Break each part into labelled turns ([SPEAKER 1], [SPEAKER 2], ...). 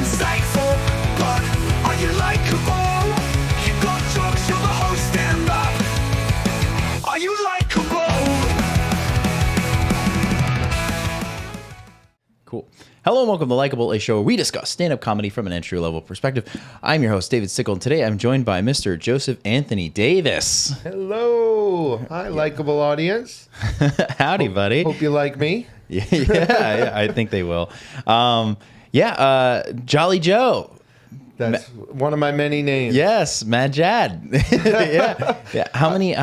[SPEAKER 1] insightful, but are you likable? You got jokes, you're the host, stand up. Are you likable?
[SPEAKER 2] Cool. Hello and welcome to Likable, a show where we discuss stand-up comedy from an entry-level perspective. I'm your host, David Stickle, and today I'm joined by Mr. Joseph Anthony Davis.
[SPEAKER 3] Hello. Hi, Likable audience.
[SPEAKER 2] Howdy, buddy.
[SPEAKER 3] Hope you like me.
[SPEAKER 2] Yeah, I think they will. Jolly Joe.
[SPEAKER 3] That's one of my many names.
[SPEAKER 2] Yes, Mad Jad. yeah. How many,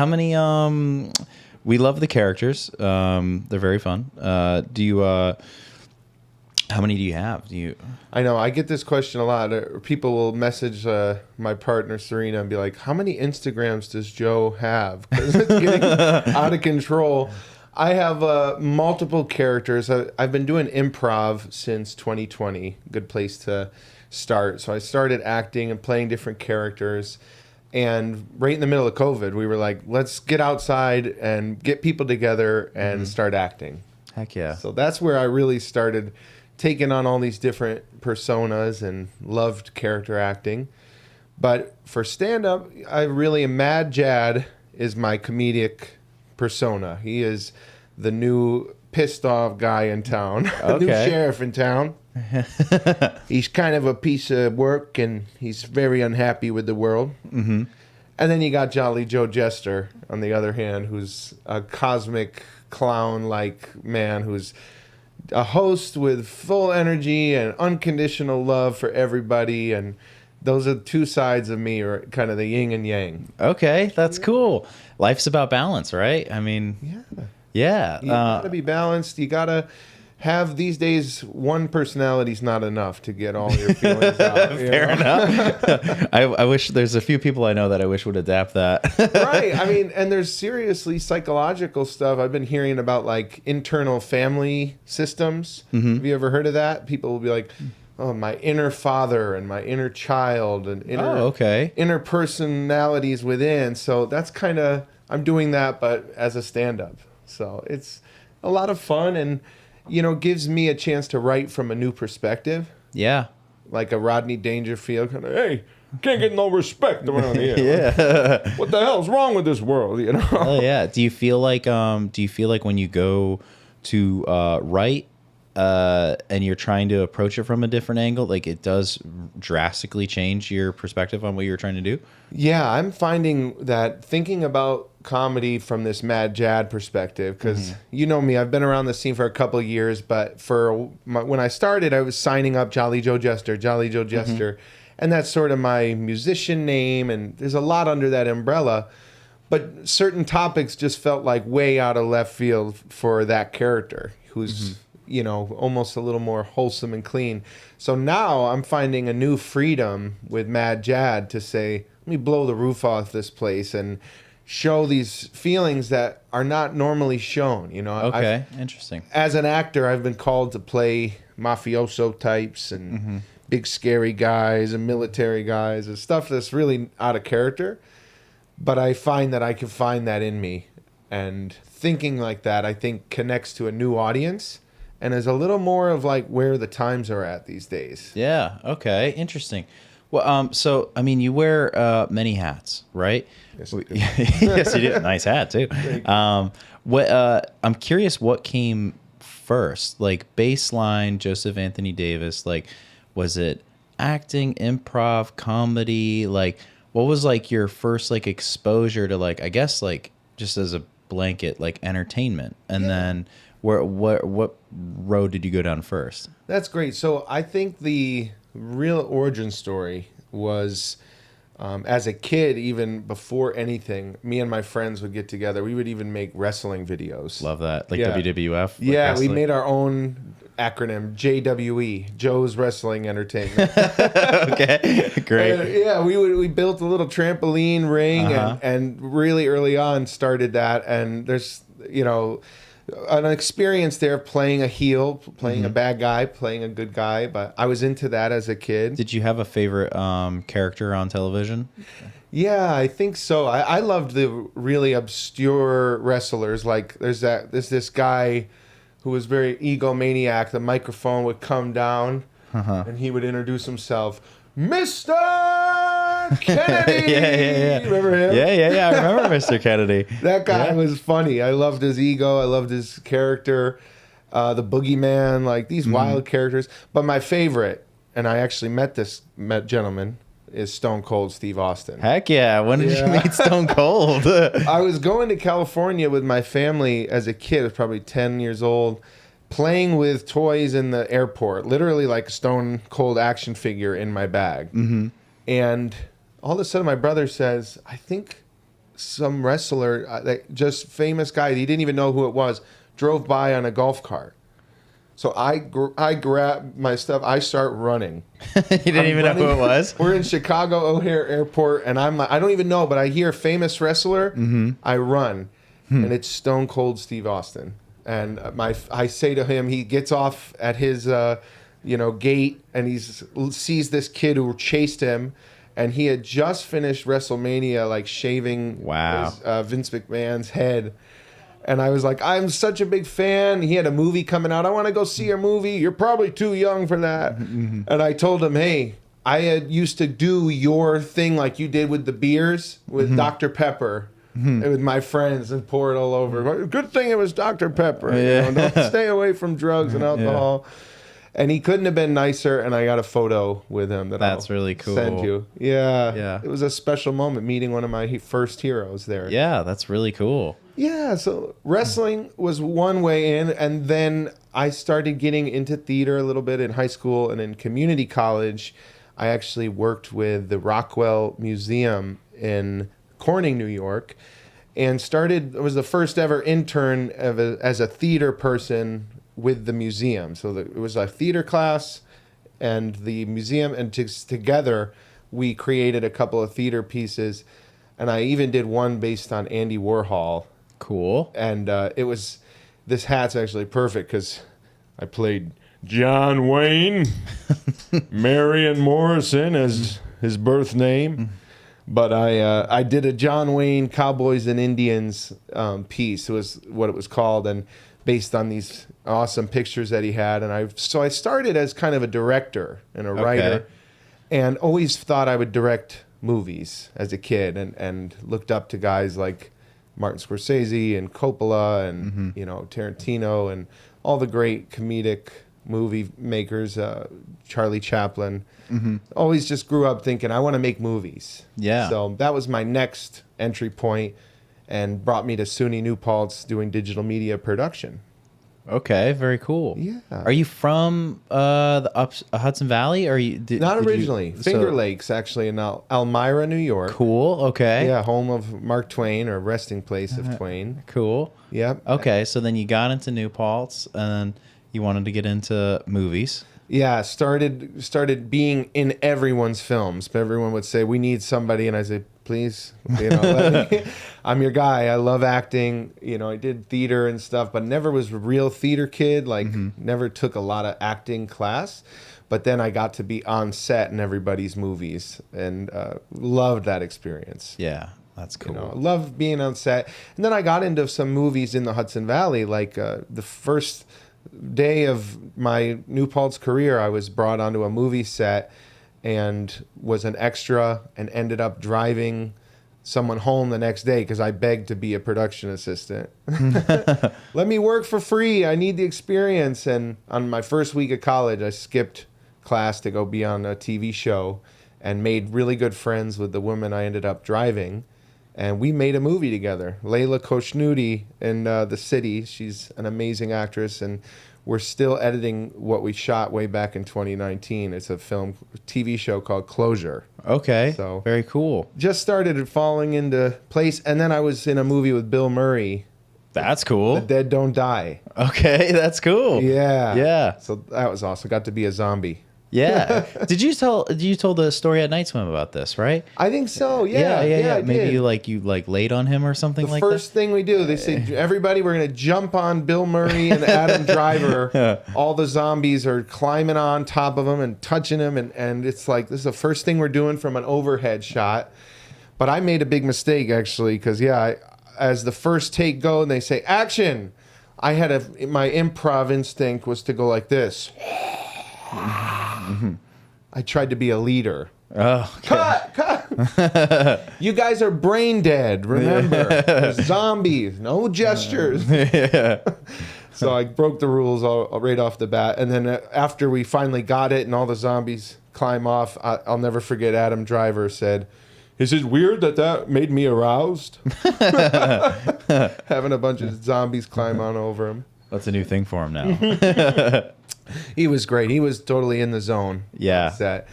[SPEAKER 2] we love the characters. They're very fun. How many do you have?
[SPEAKER 3] I know. I get this question a lot. People will message my partner, Serena, and be like, how many Instagrams does Joe have? Because it's getting out of control. I have multiple characters. I've been doing improv since 2020. Good place to start. So I started acting and playing different characters. And right in the middle of COVID, we were like, let's get outside and get people together and start acting.
[SPEAKER 2] Heck yeah.
[SPEAKER 3] So that's where I really started taking on all these different personas and loved character acting. But for stand-up, I really am Mad Jad is my comedic persona. He is the new pissed off guy in town, the new sheriff in town. He's kind of a piece of work and he's very unhappy with the world. Mm-hmm. And then you got Jolly Joe Jester, on the other hand, who's a cosmic clown-like man who's a host with full energy and unconditional love for everybody. And those are two sides of me, or kind of the yin and yang.
[SPEAKER 2] Okay, that's cool. Life's about balance, right? I mean, yeah.
[SPEAKER 3] You gotta be balanced. You gotta have, these days, one personality's not enough to get all your feelings out.
[SPEAKER 2] Fair enough. I wish there's a few people I know that I wish would adapt that.
[SPEAKER 3] Right. I mean, and there's seriously psychological stuff. I've been hearing about like internal family systems. Mm-hmm. Have you ever heard of that? People will be like, oh, my inner father and my inner child and inner personalities within. So that's kind of, I'm doing that, but as a stand-up. So it's a lot of fun and, gives me a chance to write from a new perspective.
[SPEAKER 2] Yeah.
[SPEAKER 3] Like a Rodney Dangerfield kind of, hey, can't get no respect around here.
[SPEAKER 2] Yeah.
[SPEAKER 3] What the hell's wrong with this world,
[SPEAKER 2] Oh yeah. Do you feel like when you go to write and you're trying to approach it from a different angle, like it does drastically change your perspective on what you're trying to do?
[SPEAKER 3] Yeah, I'm finding that thinking about comedy from this Mad Jad perspective, because you know me, I've been around the scene for a couple of years, but when I started, I was signing up Jolly Joe Jester, and that's sort of my musician name, and there's a lot under that umbrella, but certain topics just felt like way out of left field for that character, who's almost a little more wholesome and clean. So now I'm finding a new freedom with Mad Jad to say, let me blow the roof off this place and show these feelings that are not normally shown.
[SPEAKER 2] Okay, interesting.
[SPEAKER 3] As an actor, I've been called to play mafioso types and big scary guys and military guys and stuff that's really out of character. But I find that I can find that in me. And thinking like that, I think, connects to a new audience and is a little more of like where the times are at these days.
[SPEAKER 2] Yeah, okay, interesting. Well, so I mean, you wear many hats, right?
[SPEAKER 3] Yes,
[SPEAKER 2] Yes, you do. Nice hat too. I'm curious, what came first? Like baseline, Joseph Anthony Davis. Like, was it acting, improv, comedy? Like, what was like your first like exposure to like, I guess like just as a blanket like entertainment, and then what road did you go down first?
[SPEAKER 3] That's great. So I think the real origin story was as a kid, even before anything, me and my friends would get together. We would even make wrestling videos.
[SPEAKER 2] Love that. Like WWF? Like
[SPEAKER 3] wrestling. We made our own acronym, JWE, Joe's Wrestling Entertainment.
[SPEAKER 2] Okay, great.
[SPEAKER 3] And, we built a little trampoline ring and really early on started that. And there's, an experience there playing a heel, playing a bad guy, playing a good guy. But I was into that as a kid.
[SPEAKER 2] Did you have a favorite character on television?
[SPEAKER 3] Yeah, I think so. I loved the really obscure wrestlers. Like there's this guy who was very egomaniac. The microphone would come down and he would introduce himself, Mr. Kennedy.
[SPEAKER 2] Yeah.
[SPEAKER 3] Remember him?
[SPEAKER 2] Yeah. I remember Mr. Kennedy.
[SPEAKER 3] That guy
[SPEAKER 2] Yeah.
[SPEAKER 3] was funny. I loved his ego. I loved his character, the boogeyman, like these wild characters. But my favorite, and I actually met gentleman, is Stone Cold Steve Austin.
[SPEAKER 2] Heck yeah. When did you
[SPEAKER 3] Yeah.
[SPEAKER 2] meet Stone Cold?
[SPEAKER 3] I was going to California with my family as a kid. I was probably 10 years old, playing with toys in the airport, literally like a Stone Cold action figure in my bag. Mm-hmm. And all of a sudden, my brother says, I think some wrestler, just famous guy, he didn't even know who it was, drove by on a golf cart. So I grab my stuff. I start running.
[SPEAKER 2] You didn't even know who it was?
[SPEAKER 3] We're in Chicago O'Hare Airport, and I'm like, I don't even know, but I hear famous wrestler. Mm-hmm. I run, and it's Stone Cold Steve Austin. And I say to him, he gets off at his gate, and he sees this kid who chased him, and he had just finished WrestleMania, like shaving Vince McMahon's head. And I was like, I'm such a big fan. He had a movie coming out. I want to go see your movie. You're probably too young for that. Mm-hmm. And I told him, hey, I had used to do your thing like you did with the beers with Dr. Pepper with my friends and pour it all over. Good thing it was Dr. Pepper.
[SPEAKER 2] Yeah.
[SPEAKER 3] Don't stay away from drugs and alcohol. Yeah. And he couldn't have been nicer. And I got a photo with him that's
[SPEAKER 2] really cool.
[SPEAKER 3] Send you. Yeah. It was a special moment meeting one of my first heroes there.
[SPEAKER 2] Yeah, that's really cool.
[SPEAKER 3] Yeah, so wrestling was one way in, and then I started getting into theater a little bit in high school, and in community college, I actually worked with the Rockwell Museum in Corning, New York, and was the first ever intern as a theater person with the museum. So it was a theater class and the museum, and together we created a couple of theater pieces, and I even did one based on Andy Warhol.
[SPEAKER 2] Cool.
[SPEAKER 3] And this hat's actually perfect because I played John Wayne, Marion Morrison as his birth name. But I did a John Wayne Cowboys and Indians piece. It was what it was called, and based on these awesome pictures that he had. And I started as kind of a director and a writer, and always thought I would direct movies as a kid, and looked up to guys like Martin Scorsese and Coppola and Tarantino and all the great comedic movie makers, Charlie Chaplin. Mm-hmm. Always just grew up thinking I want to make movies. Yeah. So that was my next entry point, and brought me to SUNY New Paltz doing digital media production.
[SPEAKER 2] Okay, very cool.
[SPEAKER 3] Yeah.
[SPEAKER 2] Are you from the Hudson Valley? Or
[SPEAKER 3] not originally? Finger Lakes, actually, in Elmira, New York.
[SPEAKER 2] Cool. Okay.
[SPEAKER 3] Yeah, home of Mark Twain, or resting place of Twain.
[SPEAKER 2] Cool.
[SPEAKER 3] Yep.
[SPEAKER 2] Okay, so then you got into New Paltz, and you wanted to get into movies.
[SPEAKER 3] Yeah, started being in everyone's films. But everyone would say, we need somebody, and I said, please, let me. I'm your guy. I love acting. I did theater and stuff, but never was a real theater kid. Never took a lot of acting class. But then I got to be on set in everybody's movies, and loved that experience.
[SPEAKER 2] Yeah, that's cool.
[SPEAKER 3] Love being on set. And then I got into some movies in the Hudson Valley. The first day of my New Paltz career, I was brought onto a movie set and was an extra, and ended up driving someone home the next day because I begged to be a production assistant. Let me work for free. I need the experience. And on my first week of college, I skipped class to go be on a TV show, and made really good friends with the woman I ended up driving. And we made a movie together. Layla Koshnudi in The City. She's an amazing actress, and we're still editing what we shot way back in 2019. It's a TV show called Closure.
[SPEAKER 2] Okay,
[SPEAKER 3] so
[SPEAKER 2] very cool.
[SPEAKER 3] Just started falling into place, and then I was in a movie with Bill Murray.
[SPEAKER 2] That's cool.
[SPEAKER 3] The Dead Don't Die.
[SPEAKER 2] Okay, that's cool.
[SPEAKER 3] Yeah. So that was awesome. Got to be a zombie.
[SPEAKER 2] Yeah. Did you tell the story at Night Swim about this, right?
[SPEAKER 3] I think so. Yeah.
[SPEAKER 2] Maybe you laid on him or something like that.
[SPEAKER 3] The first thing we do, they say, everybody, we're going to jump on Bill Murray and Adam Driver. All the zombies are climbing on top of him and touching him. And it's like, this is the first thing we're doing from an overhead shot. But I made a big mistake, actually, because, as the first take go and they say, action, my improv instinct was to go like this. I tried to be a leader.
[SPEAKER 2] Oh, okay.
[SPEAKER 3] Cut! You guys are brain dead. Remember, there's zombies, no gestures.
[SPEAKER 2] Yeah.
[SPEAKER 3] So I broke the rules right off the bat. And then after we finally got it and all the zombies climb off, I'll never forget Adam Driver said, "Is it weird that made me aroused?" Having a bunch of zombies climb on over him.
[SPEAKER 2] That's a new thing for him now.
[SPEAKER 3] He was great. He was totally in the zone.
[SPEAKER 2] Yeah.
[SPEAKER 3] On set.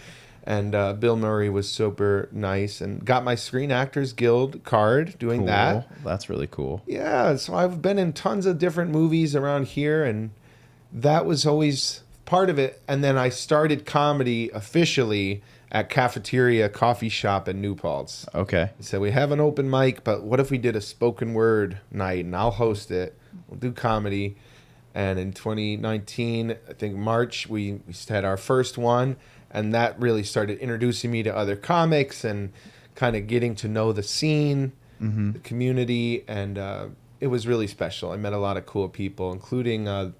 [SPEAKER 3] And Bill Murray was super nice and got my Screen Actors Guild card doing that.
[SPEAKER 2] That's really cool.
[SPEAKER 3] Yeah, so I've been in tons of different movies around here, and that was always part of it. And then I started comedy officially at Cafeteria Coffee Shop in New Paltz.
[SPEAKER 2] Okay.
[SPEAKER 3] So we have an open mic, but what if we did a spoken word night, and I'll host it. We'll do comedy. And in 2019, I think March, we had our first one. And that really started introducing me to other comics and kind of getting to know the scene, the community, and it was really special. I met a lot of cool people, including the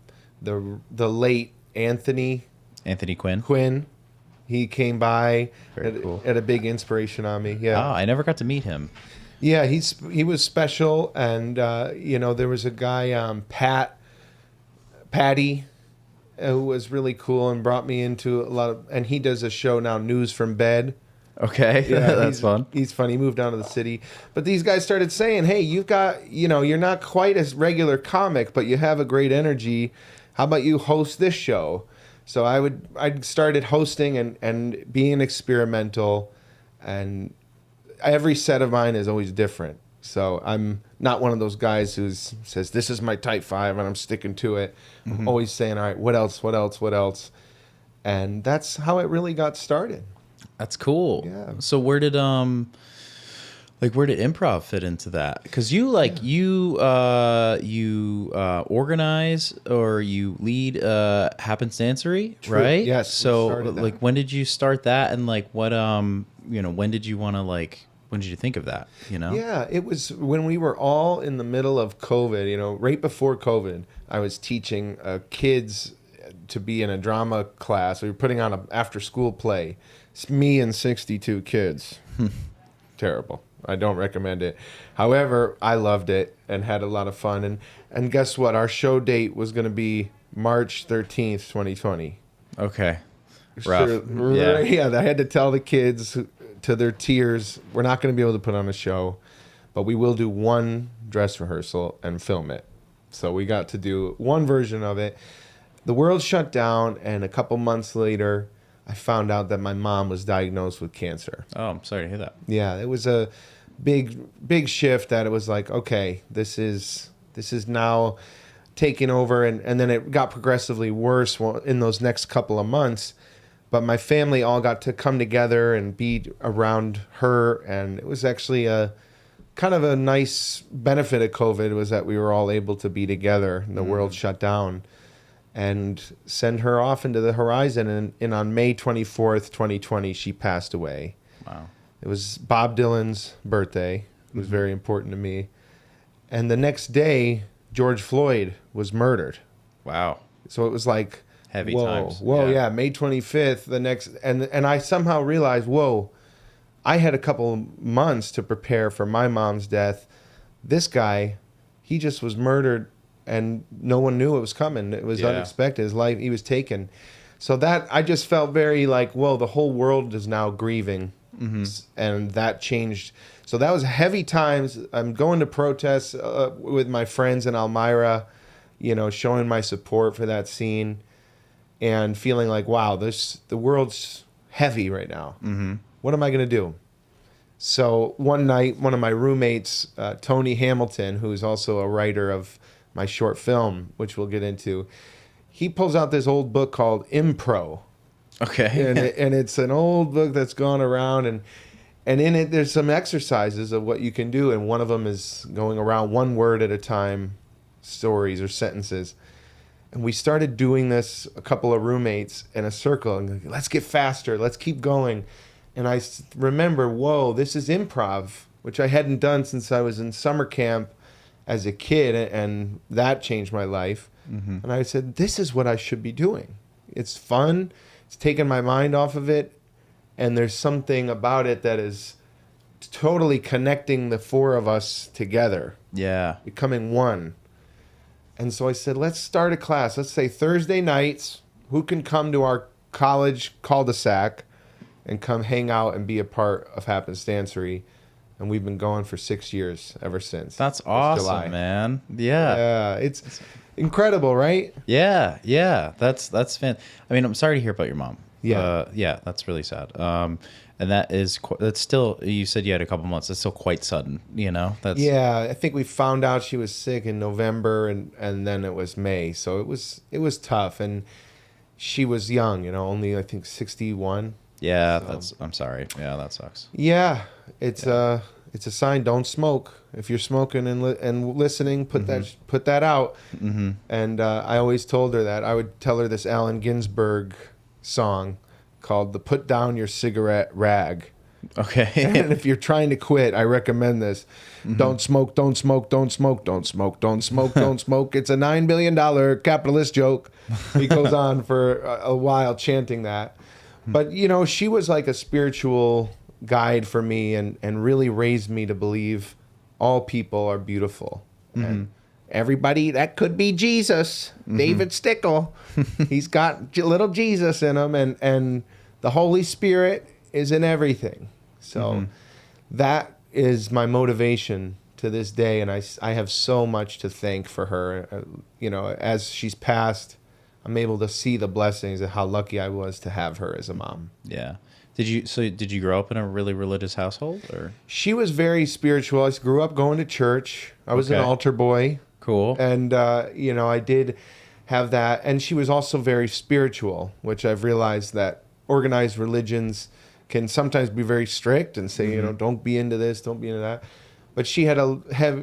[SPEAKER 3] late Anthony
[SPEAKER 2] Quinn.
[SPEAKER 3] He came by,
[SPEAKER 2] Very cool.
[SPEAKER 3] had a big inspiration on me. Yeah,
[SPEAKER 2] Oh, I never got to meet him.
[SPEAKER 3] yeah, he was special, and there was a guy Patty. Who was really cool and brought me into a lot of, and he does a show now, News from Bed.
[SPEAKER 2] Okay,
[SPEAKER 3] Yeah,
[SPEAKER 2] that's fun.
[SPEAKER 3] He's funny. He moved down to the city, but these guys started saying, "Hey, you've got, you're not quite a regular comic, but you have a great energy. How about you host this show?" So I started hosting and being experimental, and every set of mine is always different. So I'm not one of those guys who says, "This is my type 5 and I'm sticking to it." I'm always saying, "All right, what else? What else? What else?" And that's how it really got started.
[SPEAKER 2] That's cool.
[SPEAKER 3] Yeah.
[SPEAKER 2] So where did improv fit into that? Because you organize or you lead happenstancery,
[SPEAKER 3] True.
[SPEAKER 2] right?
[SPEAKER 3] Yes, we
[SPEAKER 2] So
[SPEAKER 3] started that.
[SPEAKER 2] when did you start that, and what when did you want to when did you think of that?
[SPEAKER 3] Yeah, it was when we were all in the middle of COVID, right before COVID, I was teaching kids to be in a drama class. We were putting on an after-school play. It's me and 62 kids. Terrible. I don't recommend it. However, I loved it and had a lot of fun. And guess what? Our show date was going to be March 13th, 2020.
[SPEAKER 2] Okay. Rough.
[SPEAKER 3] So,
[SPEAKER 2] Yeah.
[SPEAKER 3] yeah, I had to tell the kids to their tears, we're not going to be able to put on a show, but we will do one dress rehearsal and film it. So we got to do one version of it. The world shut down, and a couple months later, I found out that my mom was diagnosed with cancer.
[SPEAKER 2] Oh, I'm sorry to hear that.
[SPEAKER 3] Yeah, it was a big shift that it was like, okay, this is now taking over, and then it got progressively worse in those next couple of months. But my family all got to come together and be around her, and it was actually a kind of a nice benefit of COVID was that we were all able to be together and the world shut down, and send her off into the horizon. And on May 24th, 2020, she passed away.
[SPEAKER 2] Wow.
[SPEAKER 3] It was Bob Dylan's birthday. It was very important to me. And the next day, George Floyd was murdered.
[SPEAKER 2] Wow.
[SPEAKER 3] So it was like,
[SPEAKER 2] Heavy
[SPEAKER 3] whoa,
[SPEAKER 2] times.
[SPEAKER 3] Whoa,
[SPEAKER 2] Yeah.
[SPEAKER 3] yeah, May 25th, the next, and I somehow realized, whoa, I had a couple months to prepare for my mom's death. This guy, he just was murdered, and no one knew it was coming. It was unexpected. His life, he was taken. So that, I just felt very like, whoa, the whole world is now grieving. And that changed. So that was heavy times. I'm going to protests with my friends in Elmira, showing my support for that scene. And feeling like, wow, the world's heavy right now. What am I going to do? So one night, one of my roommates, Tony Hamilton, who's also a writer of my short film, which we'll get into, he pulls out this old book called Impro.
[SPEAKER 2] Okay.
[SPEAKER 3] And it's an old book that's gone around, and in it there's some exercises of what you can do, and one of them is going around one word at a time, stories or sentences. And we started doing this, a couple of roommates in a circle, and let's get faster, let's keep going. And I remember, whoa, this is improv, which I hadn't done since I was in summer camp as a kid, and that changed my life. And I said, this is what I should be doing. It's fun, it's taken my mind off of it, and there's something about it that is totally connecting the four of us together,
[SPEAKER 2] Yeah.
[SPEAKER 3] becoming one. And so I said, let's start a class. Let's say Thursday nights, who can come to our college cul-de-sac and come hang out and be a part of Happenstancery. And we've been going for 6 years ever since.
[SPEAKER 2] That's
[SPEAKER 3] This
[SPEAKER 2] awesome,
[SPEAKER 3] July.
[SPEAKER 2] man. Yeah.
[SPEAKER 3] Yeah, it's incredible, right?
[SPEAKER 2] Yeah. Yeah. That's fan. I mean, I'm sorry to hear about your mom.
[SPEAKER 3] Yeah.
[SPEAKER 2] Yeah, that's really sad. And that's still, you said you had a couple months. That's still quite sudden, you know? That's
[SPEAKER 3] Yeah, I think we found out she was sick in November, and then it was May. So it was tough, and she was young, only I think 61.
[SPEAKER 2] Yeah,
[SPEAKER 3] So-
[SPEAKER 2] I'm sorry. Yeah, that sucks.
[SPEAKER 3] Yeah, it's a sign. Don't smoke. If you're smoking and listening, put that out.
[SPEAKER 2] Mm-hmm.
[SPEAKER 3] And I always told her that I would tell her this Allen Ginsberg song called "The Put Down Your Cigarette Rag."
[SPEAKER 2] Okay.
[SPEAKER 3] And if you're trying to quit, I recommend this. Don't smoke, don't smoke, don't smoke, don't smoke, don't smoke, don't smoke. It's a $9 billion capitalist joke. He goes on for a while chanting that. But, she was like a spiritual guide for me and really raised me to believe all people are beautiful. And everybody, that could be Jesus, David Stickle. He's got little Jesus in him, and the Holy Spirit is in everything. So that is my motivation to this day, and I have so much to thank for her. As she's passed, I'm able to see the blessings and how lucky I was to have her as a mom.
[SPEAKER 2] Yeah. Did you grow up in a really religious household, or?
[SPEAKER 3] She was very spiritual. I grew up going to church. I was an
[SPEAKER 2] Okay.
[SPEAKER 3] altar boy.
[SPEAKER 2] Cool.
[SPEAKER 3] And, I did have that. And she was also very spiritual, which I've realized that organized religions can sometimes be very strict and say, don't be into this, don't be into that. But she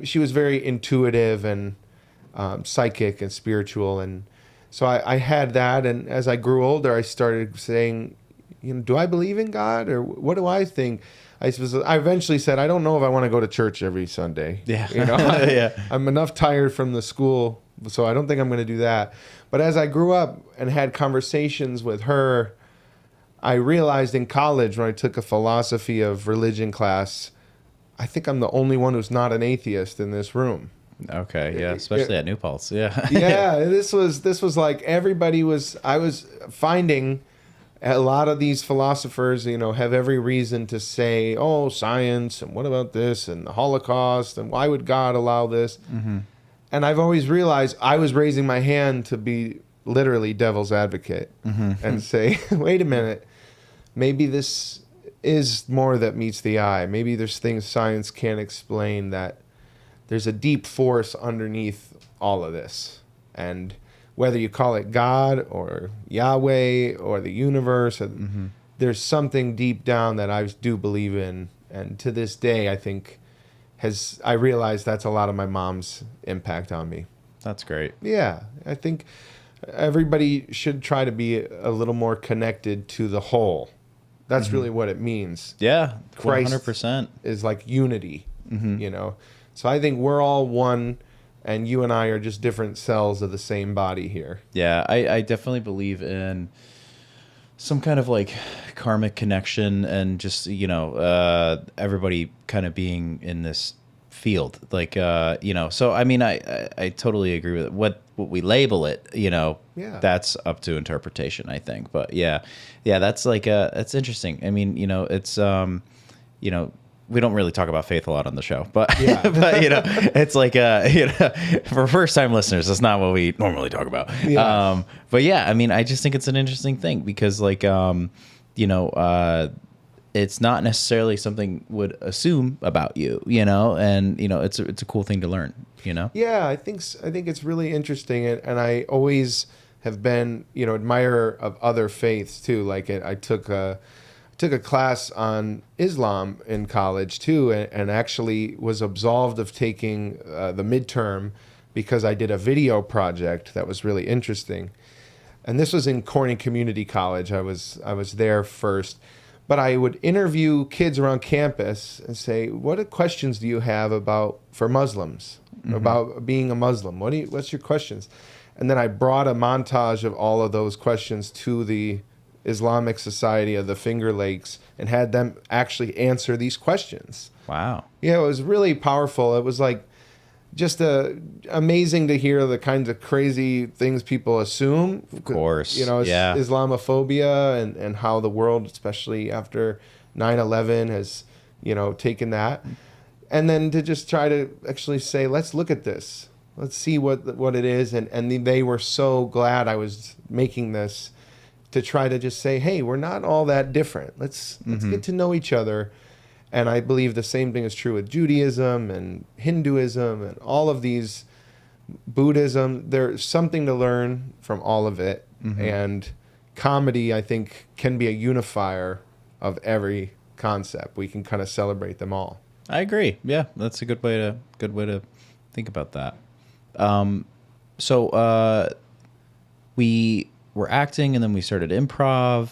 [SPEAKER 3] she was very intuitive and psychic and spiritual. And so I had that. And as I grew older, I started saying, do I believe in God, or what do I think? I eventually said, I don't know if I want to go to church every Sunday.
[SPEAKER 2] Yeah.
[SPEAKER 3] Yeah. I'm enough tired from the school, so I don't think I'm going to do that. But as I grew up and had conversations with her, I realized in college when I took a philosophy of religion class, I think I'm the only one who's not an atheist in this room.
[SPEAKER 2] Okay. Yeah. Especially at New Paltz. Yeah.
[SPEAKER 3] Yeah, this was like I was finding a lot of these philosophers, have every reason to say, oh, science, and what about this, and the Holocaust, and why would God allow this? And I've always realized I was raising my hand to be literally devil's advocate and say, wait a minute, maybe this is more that meets the eye. Maybe there's things science can't explain, that there's a deep force underneath all of this. And whether you call it God or Yahweh or the universe, there's something deep down that I do believe in. And to this day, I think I realize that's a lot of my mom's impact on me.
[SPEAKER 2] That's great.
[SPEAKER 3] Yeah, I think everybody should try to be a little more connected to the whole. That's really what it means.
[SPEAKER 2] Yeah.
[SPEAKER 3] Christ
[SPEAKER 2] 100%.
[SPEAKER 3] is like unity, So I think we're all one, and you and I are just different cells of the same body here.
[SPEAKER 2] Yeah, I definitely believe in some kind of like karmic connection, and just everybody kind of being in this field, like So I mean, I totally agree with it. What we label it,
[SPEAKER 3] Yeah.
[SPEAKER 2] that's up to interpretation, I think. But yeah, that's like that's interesting. I mean, it's we don't really talk about faith a lot on the show, but but it's like for first time listeners, that's not what we normally talk about.
[SPEAKER 3] Yeah.
[SPEAKER 2] But yeah, I mean, I just think it's an interesting thing because like it's not necessarily something would assume about you, and it's a cool thing to learn,
[SPEAKER 3] Yeah, I think it's really interesting, and I always have been admirer of other faiths too. Like I took a class on Islam in college too, and actually was absolved of taking the midterm because I did a video project that was really interesting. And this was in Corning Community College. I was there first. But I would interview kids around campus and say, what questions do you have for Muslims, about being a Muslim? What's your questions? And then I brought a montage of all of those questions to the Islamic Society of the Finger Lakes and had them actually answer these questions.
[SPEAKER 2] Wow.
[SPEAKER 3] Yeah, it was really powerful. It was like just amazing to hear the kinds of crazy things people assume.
[SPEAKER 2] Of course.
[SPEAKER 3] Yeah. Islamophobia and how the world, especially after 9/11, has, taken that. And then to just try to actually say, let's look at this. Let's see what it is. And they were so glad I was making this to try to just say, hey, we're not all that different. Let's get to know each other. And I believe the same thing is true with Judaism and Hinduism and all of these, Buddhism. There's something to learn from all of it. And comedy, I think, can be a unifier of every concept. We can kind of celebrate them all.
[SPEAKER 2] I agree. Yeah, that's a good way to think about that. So we were acting, and then we started improv,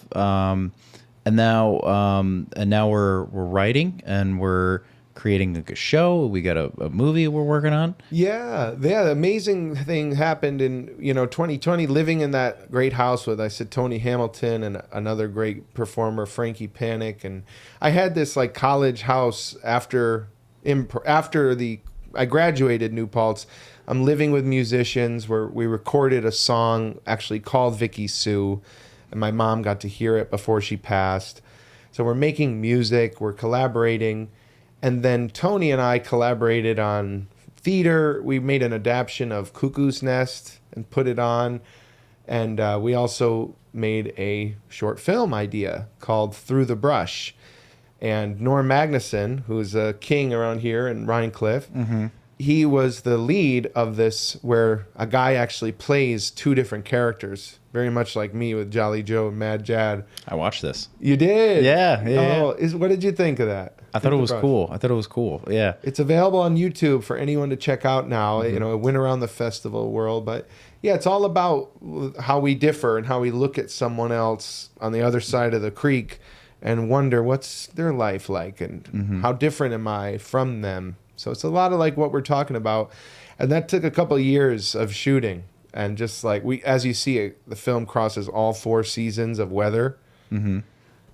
[SPEAKER 2] and now we're writing, and we're creating a show. We got a movie we're working on.
[SPEAKER 3] Yeah. The amazing thing happened in 2020. Living in that great house with, I said, Tony Hamilton and another great performer, Frankie Panic, and I had this like college house after I graduated New Paltz. I'm living with musicians where we recorded a song actually called Vicky Sue, and my mom got to hear it before she passed. So we're making music, we're collaborating, and then Tony and I collaborated on theater. We made an adaptation of Cuckoo's Nest and put it on, and we also made a short film idea called Through the Brush. And Norm Magnuson, who's a king around here in Rhinecliff, he was the lead of this, where a guy actually plays two different characters, very much like me with Jolly Joe and Mad Jad.
[SPEAKER 2] I watched this.
[SPEAKER 3] You did?
[SPEAKER 2] Yeah.
[SPEAKER 3] Oh, what did you think of that?
[SPEAKER 2] I thought it was cool. Yeah.
[SPEAKER 3] It's available on YouTube for anyone to check out now. It went around the festival world, but yeah, it's all about how we differ and how we look at someone else on the other side of the creek and wonder what's their life like and how different am I from them. So it's a lot of like what we're talking about. And that took a couple of years of shooting. And just like as you see, the film crosses all 4 seasons of weather.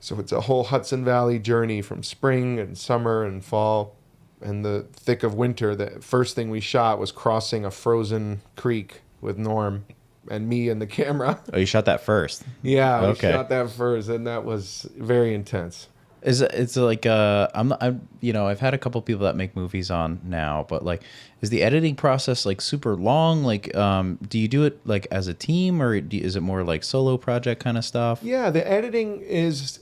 [SPEAKER 3] So it's a whole Hudson Valley journey from spring and summer and fall and the thick of winter. The first thing we shot was crossing a frozen creek with Norm and me and the camera.
[SPEAKER 2] Oh, you shot that first?
[SPEAKER 3] Yeah,
[SPEAKER 2] Okay.
[SPEAKER 3] we shot that first, and that was very intense.
[SPEAKER 2] It's like I'm I've had a couple people that make movies on now, but like, is the editing process like super long? Like, do you do it like as a team, or is it more like solo project kind of stuff?
[SPEAKER 3] Yeah, the editing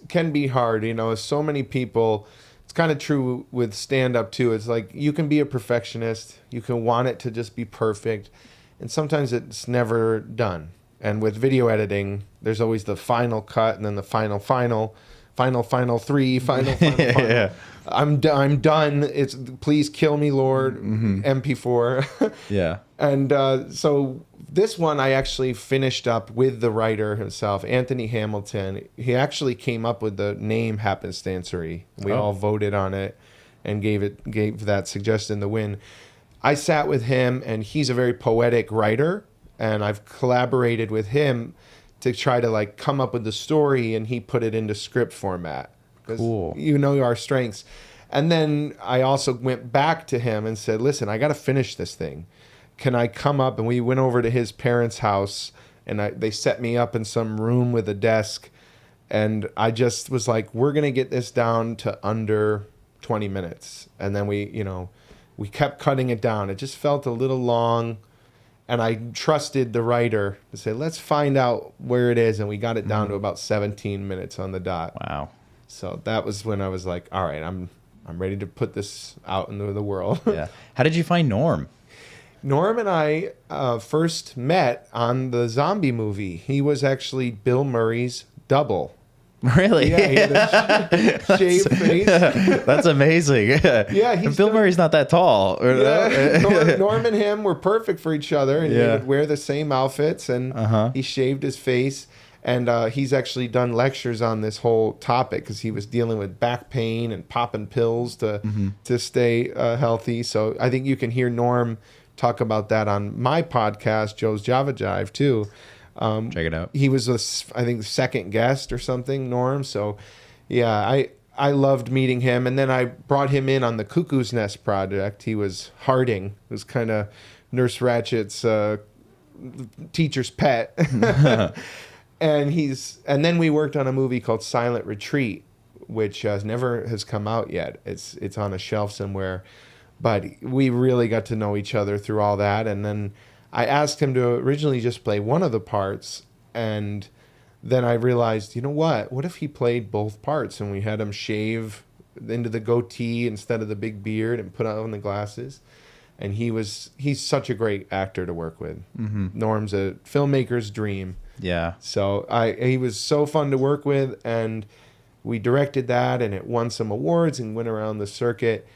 [SPEAKER 3] can be hard. So many people. It's kind of true with stand-up too. It's like you can be a perfectionist. You can want it to just be perfect, and sometimes it's never done. And with video editing, there's always the final cut, and then the final 3, final.
[SPEAKER 2] Yeah.
[SPEAKER 3] I'm done. It's please kill me, Lord. MP4.
[SPEAKER 2] Yeah.
[SPEAKER 3] And so this one I actually finished up with the writer himself, Anthony Hamilton. He actually came up with the name Happenstancery. We all voted on it and gave that suggestion the win. I sat with him, and he's a very poetic writer, and I've collaborated with him to try to like come up with the story, and he put it into script format.
[SPEAKER 2] Cool.
[SPEAKER 3] Our strengths. And then I also went back to him and said, listen, I got to finish this thing. Can I come up? And we went over to his parents' house, and they set me up in some room with a desk. And I just was like, we're going to get this down to under 20 minutes. And then we kept cutting it down. It just felt a little long. And I trusted the writer to say, let's find out where it is. And we got it down to about 17 minutes on the dot.
[SPEAKER 2] Wow.
[SPEAKER 3] So that was when I was like, all right, I'm ready to put this out into the world.
[SPEAKER 2] Yeah. How did you find Norm?
[SPEAKER 3] Norm and I first met on the zombie movie. He was actually Bill Murray's double.
[SPEAKER 2] Really?
[SPEAKER 3] Yeah, he had a shaved face.
[SPEAKER 2] That's amazing.
[SPEAKER 3] Yeah,
[SPEAKER 2] And Bill Murray's not that tall.
[SPEAKER 3] Yeah, Norm and him were perfect for each other, and he
[SPEAKER 2] Yeah.
[SPEAKER 3] would wear the same outfits, and he shaved his face. And he's actually done lectures on this whole topic because he was dealing with back pain and popping pills to stay healthy. So I think you can hear Norm talk about that on my podcast, Joe's Java Jive, too.
[SPEAKER 2] Check it out.
[SPEAKER 3] He was I think the second guest or something, Norm. So yeah, I loved meeting him, and then I brought him in on the Cuckoo's Nest project. He was Harding, it was kind of Nurse Ratchet's teacher's pet. And then we worked on a movie called Silent Retreat, which never has come out yet. It's on a shelf somewhere, but we really got to know each other through all that. And then I asked him to originally just play one of the parts, and then I realized, you know what if he played both parts and we had him shave into the goatee instead of the big beard and put on the glasses. And he's such a great actor to work with. Norm's a filmmaker's dream.
[SPEAKER 2] Yeah.
[SPEAKER 3] So he was so fun to work with, and we directed that, and it won some awards and went around the circuit.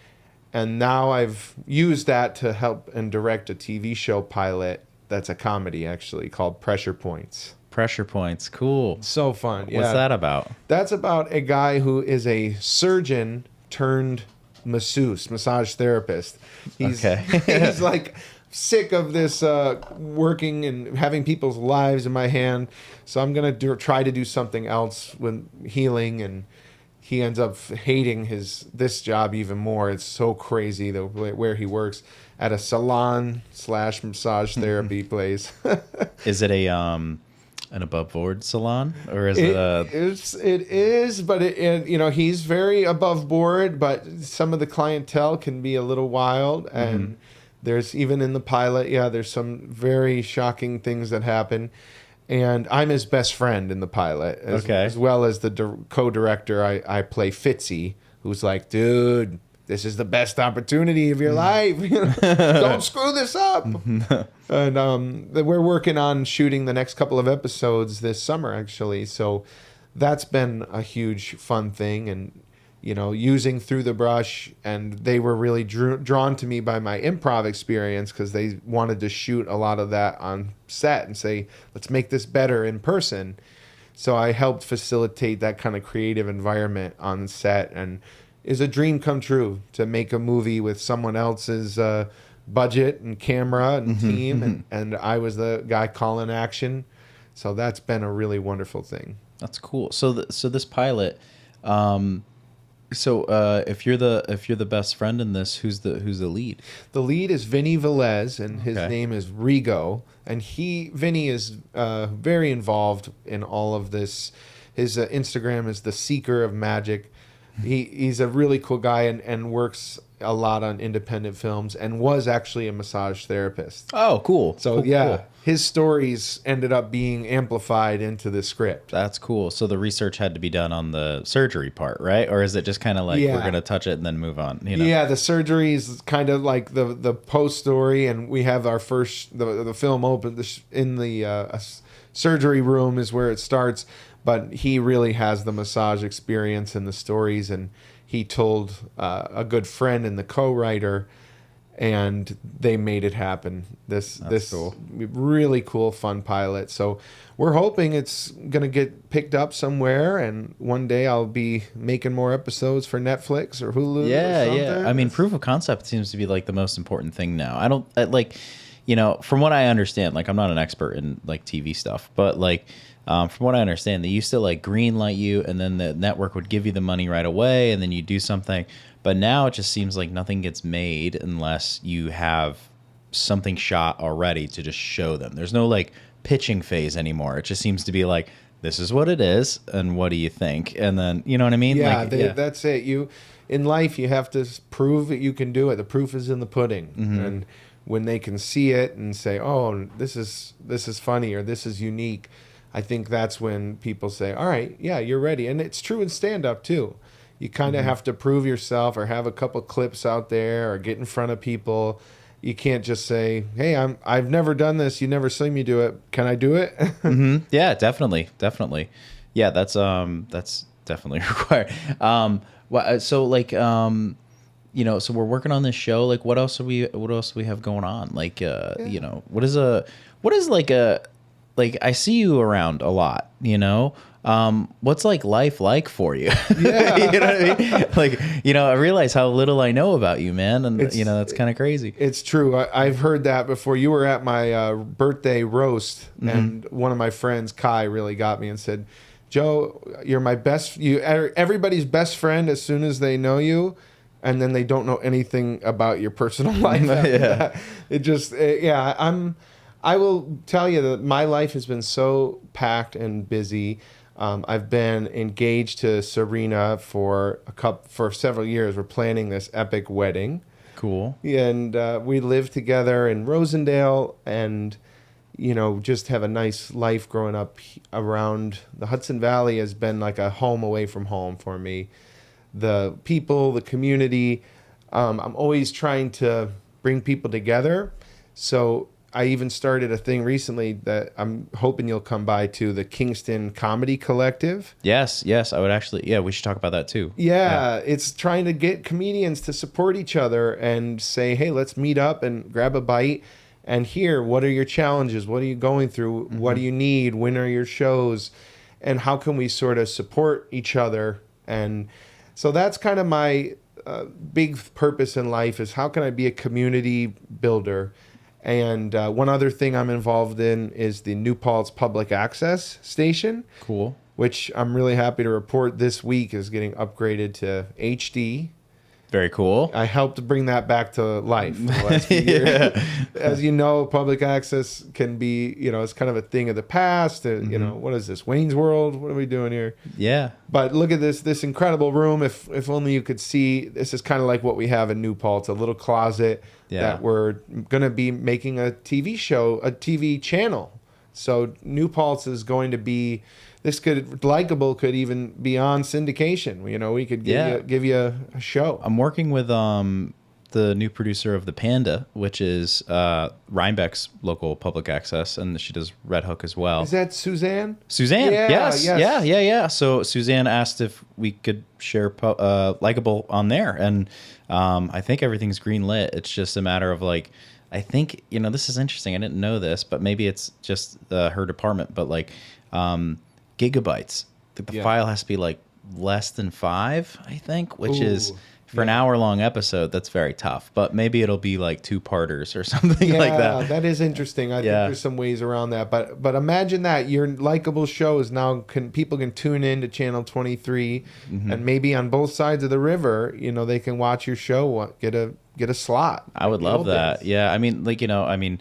[SPEAKER 3] And now I've used that to help and direct a TV show pilot that's a comedy, actually, called Pressure Points.
[SPEAKER 2] Pressure Points. Cool.
[SPEAKER 3] So fun.
[SPEAKER 2] What's that about?
[SPEAKER 3] That's about a guy who is a surgeon turned massage therapist. He's like sick of this working and having people's lives in my hand. So I'm going to try to do something else with healing, and he ends up hating this job even more. It's so crazy where he works at a salon / massage therapy place.
[SPEAKER 2] Is it an above board salon, or is it
[SPEAKER 3] It is, but he's very above board, but some of the clientele can be a little wild, and there's even in the pilot, there's some very shocking things that happen. And I'm his best friend in the pilot, as well as the co-director. I play Fitzy, who's like, dude, this is the best opportunity of your life. Don't screw this up. And we're working on shooting the next couple of episodes this summer, actually. So that's been a huge fun thing. And, using Through the Brush, and they were really drawn to me by my improv experience, because they wanted to shoot a lot of that on set and say, let's make this better in person. So I helped facilitate that kind of creative environment on set, and is a dream come true to make a movie with someone else's budget and camera and team, and I was the guy calling action. So that's been a really wonderful thing.
[SPEAKER 2] That's cool. So this pilot, if you're the best friend in this, who's the lead?
[SPEAKER 3] The lead is Vinny Velez, and his name is Rigo, and Vinny is very involved in all of this. His Instagram is The Seeker of Magic. He's a really cool guy, and works a lot on independent films, and was actually a massage therapist.
[SPEAKER 2] Oh, cool.
[SPEAKER 3] So cool. His stories ended up being amplified into the script.
[SPEAKER 2] That's cool. So the research had to be done on the surgery part, right? Or is it just kind of like we're going to touch it and then move on?
[SPEAKER 3] Yeah, the surgery is kind of like the post story, and we have our first the film open in the surgery room is where it starts. But he really has the massage experience and the stories, and he told a good friend and the co-writer, and they made it happen. This cool. Really cool, fun pilot. So we're hoping it's going to get picked up somewhere, and one day I'll be making more episodes for Netflix or Hulu.
[SPEAKER 2] Yeah,
[SPEAKER 3] or something.
[SPEAKER 2] yeah. I mean, proof of concept seems to be like the most important thing now. I don't from what I understand, like I'm not an expert in like TV stuff, but like. From what I understand, they used to like green light you, and then the network would give you the money right away, and then you do something. But now it just seems like nothing gets made unless you have something shot already to just show them. There's no like pitching phase anymore. It just seems to be like, this is what it is, and what do you think? And then, you know what I mean?
[SPEAKER 3] Yeah, that's it. In life, you have to prove that you can do it. The proof is in the pudding. And when they can see it and say, oh, this is funny, or this is unique, I think that's when people say, all right, yeah, you're ready. And it's true in stand-up, too. You kind of have to prove yourself, or have a couple clips out there, or get in front of people. You can't just say, hey, I've never done this. You never seen me do it. Can I do it?
[SPEAKER 2] Yeah, definitely. Yeah, that's definitely required. So we're working on this show. Like, what else do we have going on? Like, what is like I see you around a lot, what's like life like for you?
[SPEAKER 3] Yeah.
[SPEAKER 2] You know what I mean? Like, I realize how little I know about you, man. And,
[SPEAKER 3] It's-
[SPEAKER 2] that's kind of crazy.
[SPEAKER 3] It's true. I've heard that before. You were at my birthday roast, and one of my friends, Kai, really got me and said, "Joe, you're my best. Everybody's best friend as soon as they know you, and then they don't know anything about your personal life." After that. I will tell you that my life has been so packed and busy. I've been engaged to Serena for several years. We're planning this epic wedding.
[SPEAKER 2] Cool.
[SPEAKER 3] And we live together in Rosendale, and just have a nice life growing up around the Hudson Valley. Has been like a home away from home for me. The people, the community. I'm always trying to bring people together. So I even started a thing recently that I'm hoping you'll come by to, the Kingston Comedy Collective.
[SPEAKER 2] Yes, I would actually. Yeah, we should talk about that too.
[SPEAKER 3] Yeah, it's trying to get comedians to support each other and say, hey, let's meet up and grab a bite and hear, what are your challenges? What are you going through? What do you need? When are your shows? And how can we sort of support each other? And so that's kind of my big purpose in life, is how can I be a community builder? And one other thing I'm involved in is the New Paltz Public Access Station.
[SPEAKER 2] Cool.
[SPEAKER 3] Which I'm really happy to report this week is getting upgraded to HD.
[SPEAKER 2] Very cool.
[SPEAKER 3] I helped bring that back to life in the last few years. As you know, public access can be, it's kind of a thing of the past. What is this, Wayne's World? What are we doing here?
[SPEAKER 2] Yeah.
[SPEAKER 3] But look at this incredible room. If only you could see, this is kind of like what we have in New Paltz, a little closet that we're going to be making a TV show, a TV channel. So New Paltz is going to be, Likable could even be on syndication. We could give you a show.
[SPEAKER 2] I'm working with the new producer of The Panda, which is Rhinebeck's local public access, and she does Red Hook as well.
[SPEAKER 3] Is that Suzanne?
[SPEAKER 2] Suzanne,
[SPEAKER 3] Yeah,
[SPEAKER 2] yes.
[SPEAKER 3] yes.
[SPEAKER 2] Yeah. So Suzanne asked if we could share Likable on there, and I think everything's green lit. It's just a matter of like, I think, this is interesting. I didn't know this, but maybe it's just her department, but like gigabytes. The file has to be like less than 5, I think, which is for an hour-long episode, that's very tough. But maybe it'll be like 2-parters or something like that.
[SPEAKER 3] Yeah, that is interesting. I think there's some ways around that. But imagine that your Likable shows now people can tune in to Channel 23, and maybe on both sides of the river, they can watch your show, get a slot.
[SPEAKER 2] I would love that. Yeah, I mean,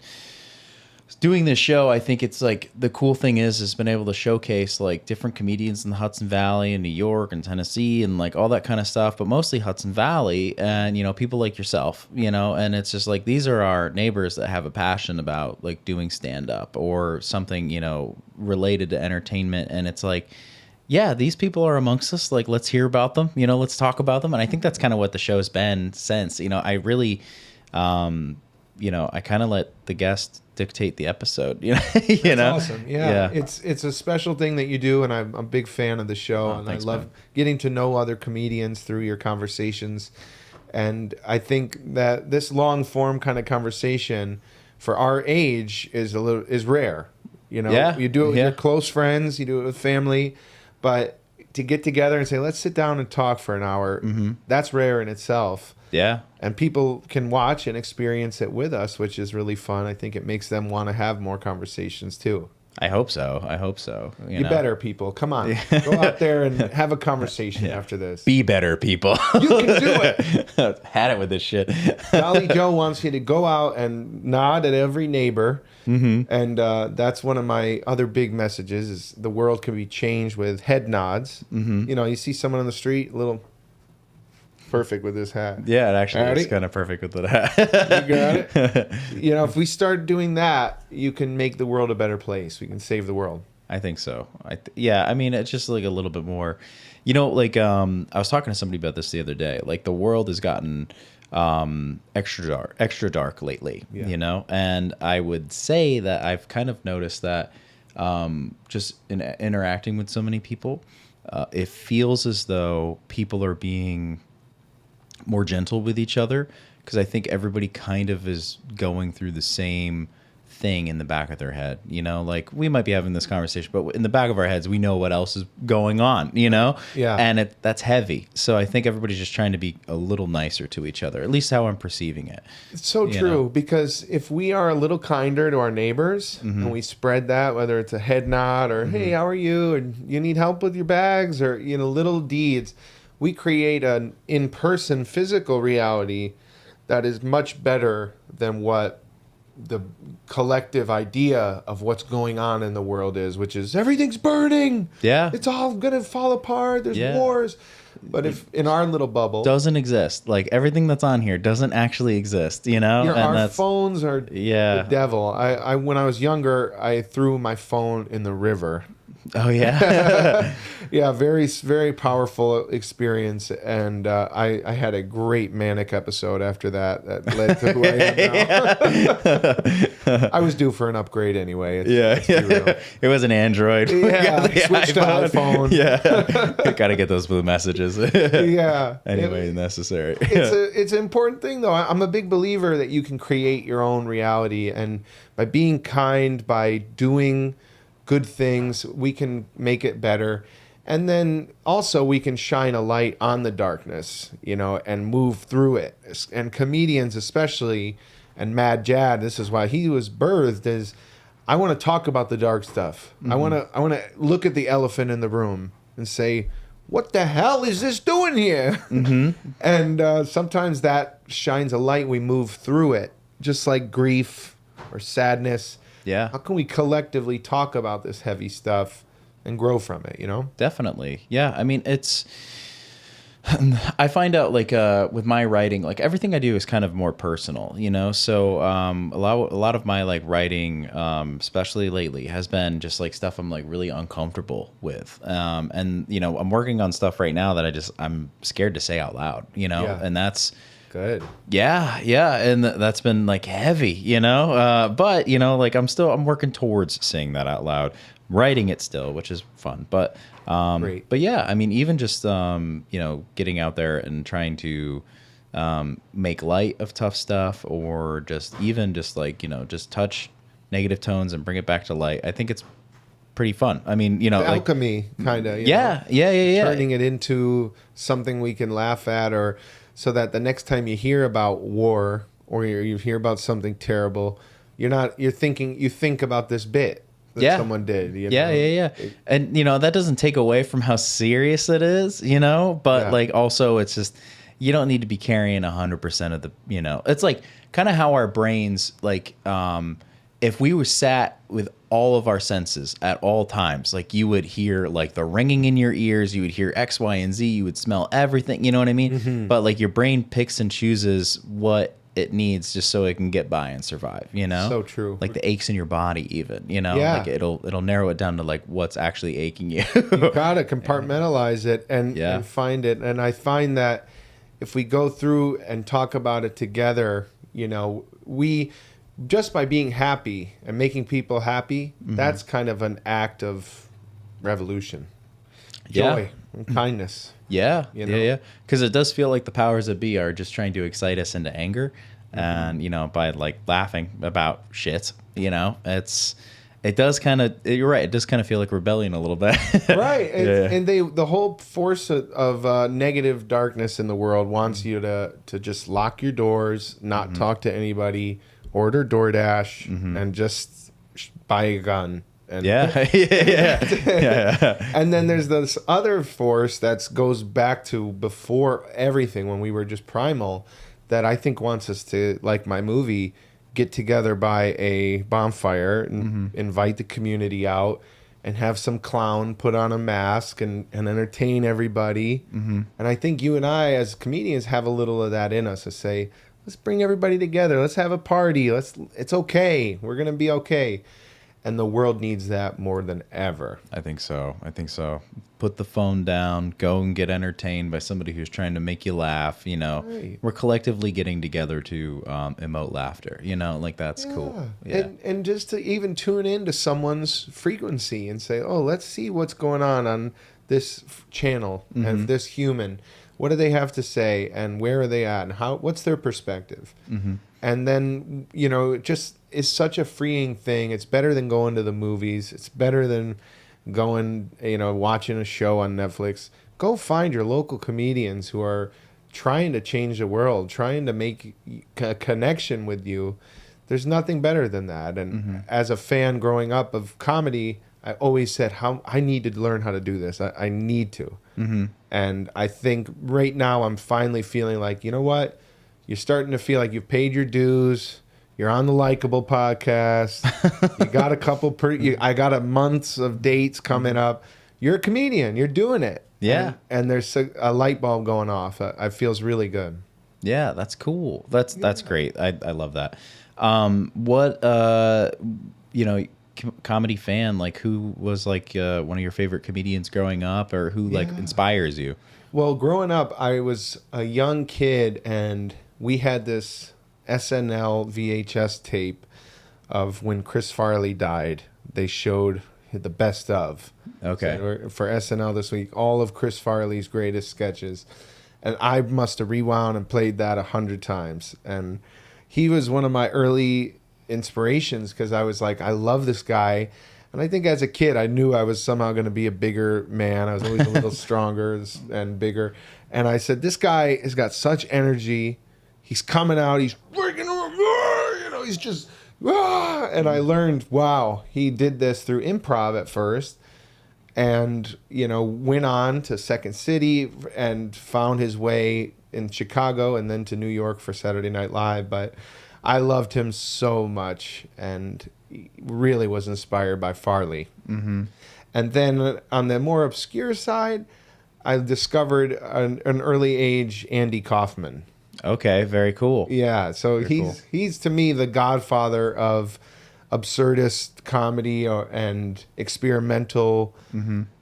[SPEAKER 2] doing this show, I think it's like the cool thing is been able to showcase like different comedians in the Hudson Valley and New York and Tennessee and like all that kind of stuff, but mostly Hudson Valley and, people like yourself, and it's just like, these are our neighbors that have a passion about like doing stand-up or something, related to entertainment. And it's like, yeah, these people are amongst us. Like, let's hear about them, let's talk about them. And I think that's kind of what the show's been since, I really, I kind of let the guest dictate the episode,
[SPEAKER 3] That's awesome. Yeah. It's a special thing that you do, and I'm a big fan of the show, and
[SPEAKER 2] thanks,
[SPEAKER 3] I love
[SPEAKER 2] man.
[SPEAKER 3] getting to know other comedians through your conversations. And I think that this long form kind of conversation for our age is rare. You do it with your close friends, you do it with family, but to get together and say, let's sit down and talk for an hour, that's rare in itself.
[SPEAKER 2] Yeah.
[SPEAKER 3] And people can watch and experience it with us, which is really fun. I think it makes them want to have more conversations too.
[SPEAKER 2] I hope so.
[SPEAKER 3] You better, people. Come on. Go out there and have a conversation after this.
[SPEAKER 2] Be better, people.
[SPEAKER 3] You can do it.
[SPEAKER 2] Had it with this shit.
[SPEAKER 3] Dolly Joe wants you to go out and nod at every neighbor. And that's one of my other big messages is the world can be changed with head nods. You see someone on the street, a little perfect with this hat.
[SPEAKER 2] Yeah, it actually
[SPEAKER 3] Howdy.
[SPEAKER 2] is kind of perfect with the hat.
[SPEAKER 3] You got it? If we start doing that, you can make the world a better place. We can save the world.
[SPEAKER 2] I think so. I mean, it's just like a little bit more, I was talking to somebody about this the other day. Like the world has gotten extra dark lately, and I would say that I've kind of noticed that just in interacting with so many people, it feels as though people are being more gentle with each other, because I think everybody kind of is going through the same thing in the back of their head, like we might be having this conversation, but in the back of our heads we know what else is going on,
[SPEAKER 3] Yeah.
[SPEAKER 2] and that's heavy. So I think everybody's just trying to be a little nicer to each other, at least how I'm perceiving it.
[SPEAKER 3] It's so true, because if we are a little kinder to our neighbors and we spread that, whether it's a head nod or hey, how are you, and you need help with your bags, or little deeds, we create an in-person physical reality that is much better than what the collective idea of what's going on in the world is, which is everything's burning.
[SPEAKER 2] Yeah.
[SPEAKER 3] It's all going to fall apart. There's
[SPEAKER 2] Yeah.
[SPEAKER 3] wars. But if in our little bubble,
[SPEAKER 2] Doesn't exist. Like everything that's on here doesn't actually exist, and
[SPEAKER 3] our
[SPEAKER 2] that's
[SPEAKER 3] phones are the devil. I when I was younger, I threw my phone in the river.
[SPEAKER 2] Oh yeah.
[SPEAKER 3] Yeah, very, very powerful experience, and I had a great manic episode after that led to who I am now. I was due for an upgrade anyway. Let's be real.
[SPEAKER 2] It was an Android.
[SPEAKER 3] Yeah, switched to iPhone.
[SPEAKER 2] Yeah, gotta get those blue messages.
[SPEAKER 3] Yeah.
[SPEAKER 2] Anyway, necessary.
[SPEAKER 3] It's an important thing, though. I'm a big believer that you can create your own reality, and by being kind, by doing good things, we can make it better. And then also we can shine a light on the darkness, and move through it. And comedians especially, and Mad Jad, this is why he was birthed, is I want to talk about the dark stuff. I want to look at the elephant in the room and say, what the hell is this doing here? And sometimes that shines a light. We move through it, just like grief or sadness.
[SPEAKER 2] Yeah.
[SPEAKER 3] How can we collectively talk about this heavy stuff and grow from it,
[SPEAKER 2] Definitely. Yeah. I mean, I find out like with my writing, like everything I do is kind of more personal, so a lot of my like writing, especially lately, has been just like stuff I'm like really uncomfortable with, and I'm working on stuff right now that I'm scared to say out loud, and that's
[SPEAKER 3] good.
[SPEAKER 2] Yeah, and that's been like heavy, but like I'm working towards saying that out loud, writing it still, which is fun, but
[SPEAKER 3] Great.
[SPEAKER 2] But yeah, I mean, even just getting out there and trying to make light of tough stuff, or just just touch negative tones and bring it back to light. I think it's pretty fun. I mean,
[SPEAKER 3] the alchemy kind of.
[SPEAKER 2] Yeah.
[SPEAKER 3] Turning it into something we can laugh at, or so that the next time you hear about war or you hear about something terrible, you think about this bit that someone did.
[SPEAKER 2] Yeah. And that doesn't take away from how serious it is, but like also it's just, you don't need to be carrying 100% of the, it's like kind of how our brains, like, if we were sat with all of our senses at all times, like you would hear like the ringing in your ears, you would hear X, Y, and Z, you would smell everything, you know what I mean?
[SPEAKER 3] Mm-hmm.
[SPEAKER 2] But like your brain picks and chooses what it needs just so it can get by and survive,
[SPEAKER 3] So true.
[SPEAKER 2] Like the aches in your body even,
[SPEAKER 3] Yeah.
[SPEAKER 2] like it'll narrow it down to like what's actually aching you.
[SPEAKER 3] You gotta compartmentalize it and find it. And I find that if we go through and talk about it together, we just by being happy and making people happy, that's kind of an act of revolution, joy, and kindness.
[SPEAKER 2] Yeah, yeah. Because it does feel like the powers that be are just trying to excite us into anger, and by like laughing about shit. It does kind of. You're right. It does kind of feel like rebellion a little bit.
[SPEAKER 3] Right, and the whole force of negative darkness in the world wants you to just lock your doors, not talk to anybody, order DoorDash, and just buy a gun. And
[SPEAKER 2] Yeah.
[SPEAKER 3] And then there's this other force that goes back to before everything, when we were just primal, that I think wants us to, like my movie, get together by a bonfire and invite the community out and have some clown put on a mask and entertain everybody. And I think you and I as comedians have a little of that in us to say, let's bring everybody together. Let's have a party. It's okay. We're going to be okay. And the world needs that more than ever.
[SPEAKER 2] I think so. Put the phone down. Go and get entertained by somebody who's trying to make you laugh.
[SPEAKER 3] Right.
[SPEAKER 2] We're collectively getting together to emote laughter. Like that's cool. Yeah.
[SPEAKER 3] And just to even tune into someone's frequency and say, oh, let's see what's going on this channel and this human. What do they have to say, and where are they at, and what's their perspective? And then, you know, it just is such a freeing thing. It's better than going to the movies. It's better than going, you know, watching a show on Netflix. Go find your local comedians who are trying to change the world, trying to make a connection with you. There's nothing better than that. And as a fan growing up of comedy, I always said, I need to learn how to do this. I need to. And I think right now I'm finally feeling like, you know what? You're starting to feel like you've paid your dues. You're on the Likable podcast. You got a couple I got a months of dates coming up. You're a comedian. You're doing it.
[SPEAKER 2] Yeah.
[SPEAKER 3] And there's a light bulb going off. It feels really good.
[SPEAKER 2] Yeah, that's cool. That's great. I love that. What you know, comedy fan, like who was like one of your favorite comedians growing up, or who like inspires you?
[SPEAKER 3] Well, growing up, I was a young kid, and we had this SNL VHS tape of when Chris Farley died. They showed the best of.
[SPEAKER 2] Okay.
[SPEAKER 3] So for SNL this week, all of Chris Farley's greatest sketches. And I must have rewound and played that 100 times. And he was one of my early inspirations, because I was like, I love this guy. And I think as a kid, I knew I was somehow going to be a bigger man. I was always a little stronger and bigger. And I said, this guy has got such energy. He's coming out. He's breaking, you know, he's just, and I learned, wow, he did this through improv at first. And, you know, went on to Second City and found his way in Chicago and then to New York for Saturday Night Live. But I loved him so much and really was inspired by Farley. And then on the more obscure side, I discovered an early age Andy Kaufman.
[SPEAKER 2] Okay, very cool.
[SPEAKER 3] Yeah, so he's to me the godfather of absurdist comedy and experimental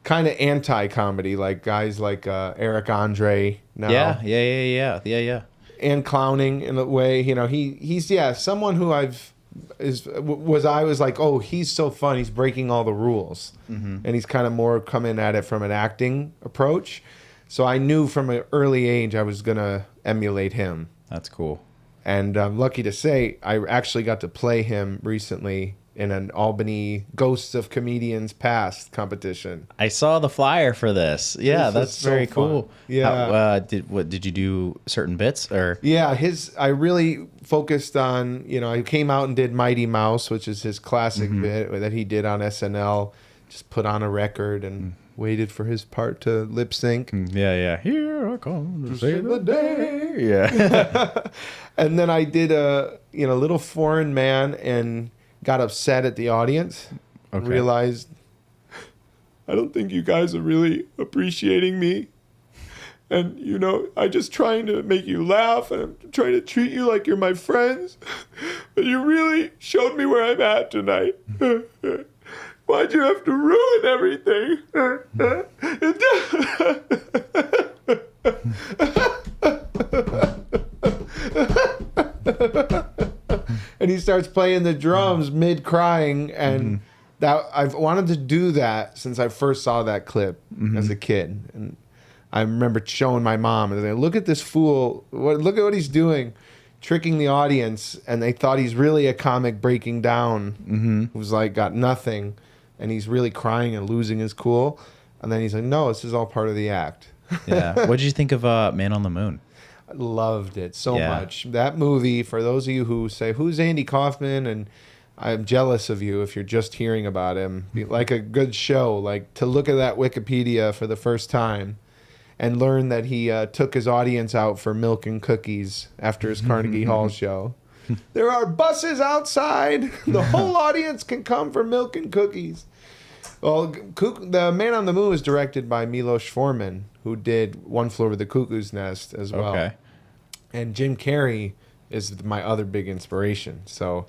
[SPEAKER 3] kind of anti-comedy, like guys like Eric Andre now.
[SPEAKER 2] Yeah.
[SPEAKER 3] And clowning in a way, you know, he's someone who I was like, oh, he's so fun, he's breaking all the rules. And he's kind of more coming at it from an acting approach. So I knew from an early age I was gonna emulate him.
[SPEAKER 2] That's cool.
[SPEAKER 3] And I'm lucky to say I actually got to play him recently in an Albany Ghosts of Comedians Past competition.
[SPEAKER 2] I saw the flyer for this. Yeah,
[SPEAKER 3] This
[SPEAKER 2] that's
[SPEAKER 3] is so
[SPEAKER 2] very
[SPEAKER 3] fun.
[SPEAKER 2] cool.
[SPEAKER 3] Yeah.
[SPEAKER 2] Did you do certain bits or?
[SPEAKER 3] Yeah, I really focused on, you know, I came out and did Mighty Mouse, which is his classic bit that he did on SNL. Just put on a record and waited for his part to lip sync.
[SPEAKER 2] Yeah. Here I come to save the day. Yeah.
[SPEAKER 3] And then I did a little foreign man and got upset at the audience.
[SPEAKER 2] Okay.
[SPEAKER 3] Realized I don't think you guys are really appreciating me. And, you know, I'm just trying to make you laugh, and I'm trying to treat you like you're my friends. But you really showed me where I'm at tonight. Why'd you have to ruin everything? And he starts playing the drums mid-crying, and that I've wanted to do that since I first saw that clip as a kid. And I remember showing my mom, and they look at this fool, look at what he's doing, tricking the audience, and they thought he's really a comic breaking down, who's like got nothing, and he's really crying and losing his cool. And then he's like, no, this is all part of the act.
[SPEAKER 2] Yeah. What did you think of Man on the Moon?
[SPEAKER 3] I loved it so much. That movie, for those of you who say, who's Andy Kaufman? And I'm jealous of you if you're just hearing about him. Like a good show, like to look at that Wikipedia for the first time and learn that he took his audience out for milk and cookies after his Carnegie Hall show. There are buses outside. The whole audience can come for milk and cookies. Well, the Man on the Moon was directed by Milos Forman, who did One Flew Over the Cuckoo's Nest as well.
[SPEAKER 2] Okay.
[SPEAKER 3] And Jim Carrey is my other big inspiration. So,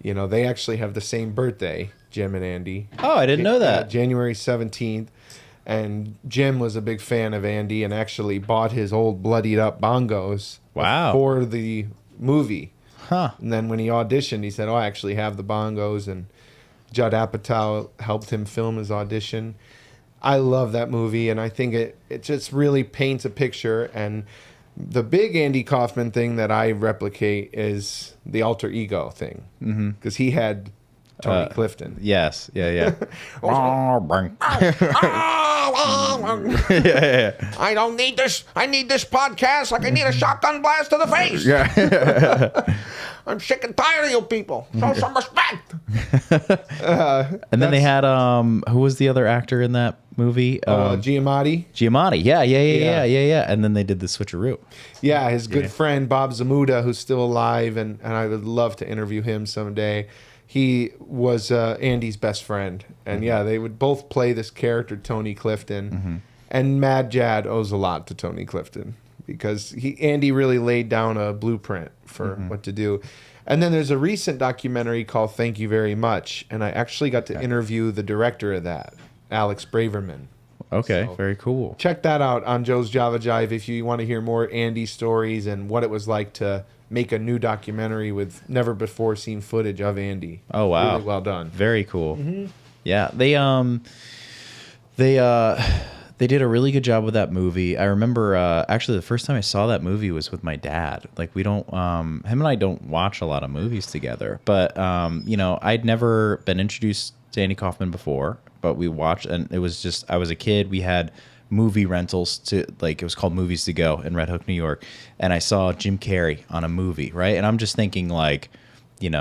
[SPEAKER 3] you know, they actually have the same birthday, Jim and Andy.
[SPEAKER 2] Oh, I didn't know that.
[SPEAKER 3] January 17th. And Jim was a big fan of Andy and actually bought his old bloodied up bongos for the movie.
[SPEAKER 2] Huh.
[SPEAKER 3] And then when he auditioned, he said, oh, I actually have the bongos. And Judd Apatow helped him film his audition. I love that movie, and I think it just really paints a picture. And the big Andy Kaufman thing that I replicate is the alter ego thing, because he had Tony Clifton.
[SPEAKER 2] Yes. Yeah.
[SPEAKER 3] I don't need this. I need this podcast like I need a shotgun blast to the face.
[SPEAKER 2] Yeah.
[SPEAKER 3] I'm sick and tired of you people. Show some respect.
[SPEAKER 2] And then they had who was the other actor in that movie?
[SPEAKER 3] Giamatti.
[SPEAKER 2] Giamatti. Yeah. And then they did the switcheroo.
[SPEAKER 3] Yeah, his good friend Bob Zamuda, who's still alive, and I would love to interview him someday. He was Andy's best friend, and they would both play this character, Tony Clifton. And Mad Jad owes a lot to Tony Clifton because Andy really laid down a blueprint for what to do. And then there's a recent documentary called Thank You Very Much, and I actually got to interview the director of that, Alex Braverman.
[SPEAKER 2] Okay,
[SPEAKER 3] So,
[SPEAKER 2] very cool.
[SPEAKER 3] check that out on Joe's Java Jive if you want to hear more Andy stories and what it was like to make a new documentary with never before seen footage of Andy.
[SPEAKER 2] Oh wow,
[SPEAKER 3] really well done.
[SPEAKER 2] Very cool. Yeah, they did a really good job with that movie. I remember actually the first time I saw that movie was with my dad. Like we don't, him and I don't watch a lot of movies together, but I'd never been introduced to Andy Kaufman before, but we watched, and it was just, I was a kid. We had movie rentals it was called Movies to Go in Red Hook, New York. And I saw Jim Carrey on a movie, right? And I'm just thinking like, Ace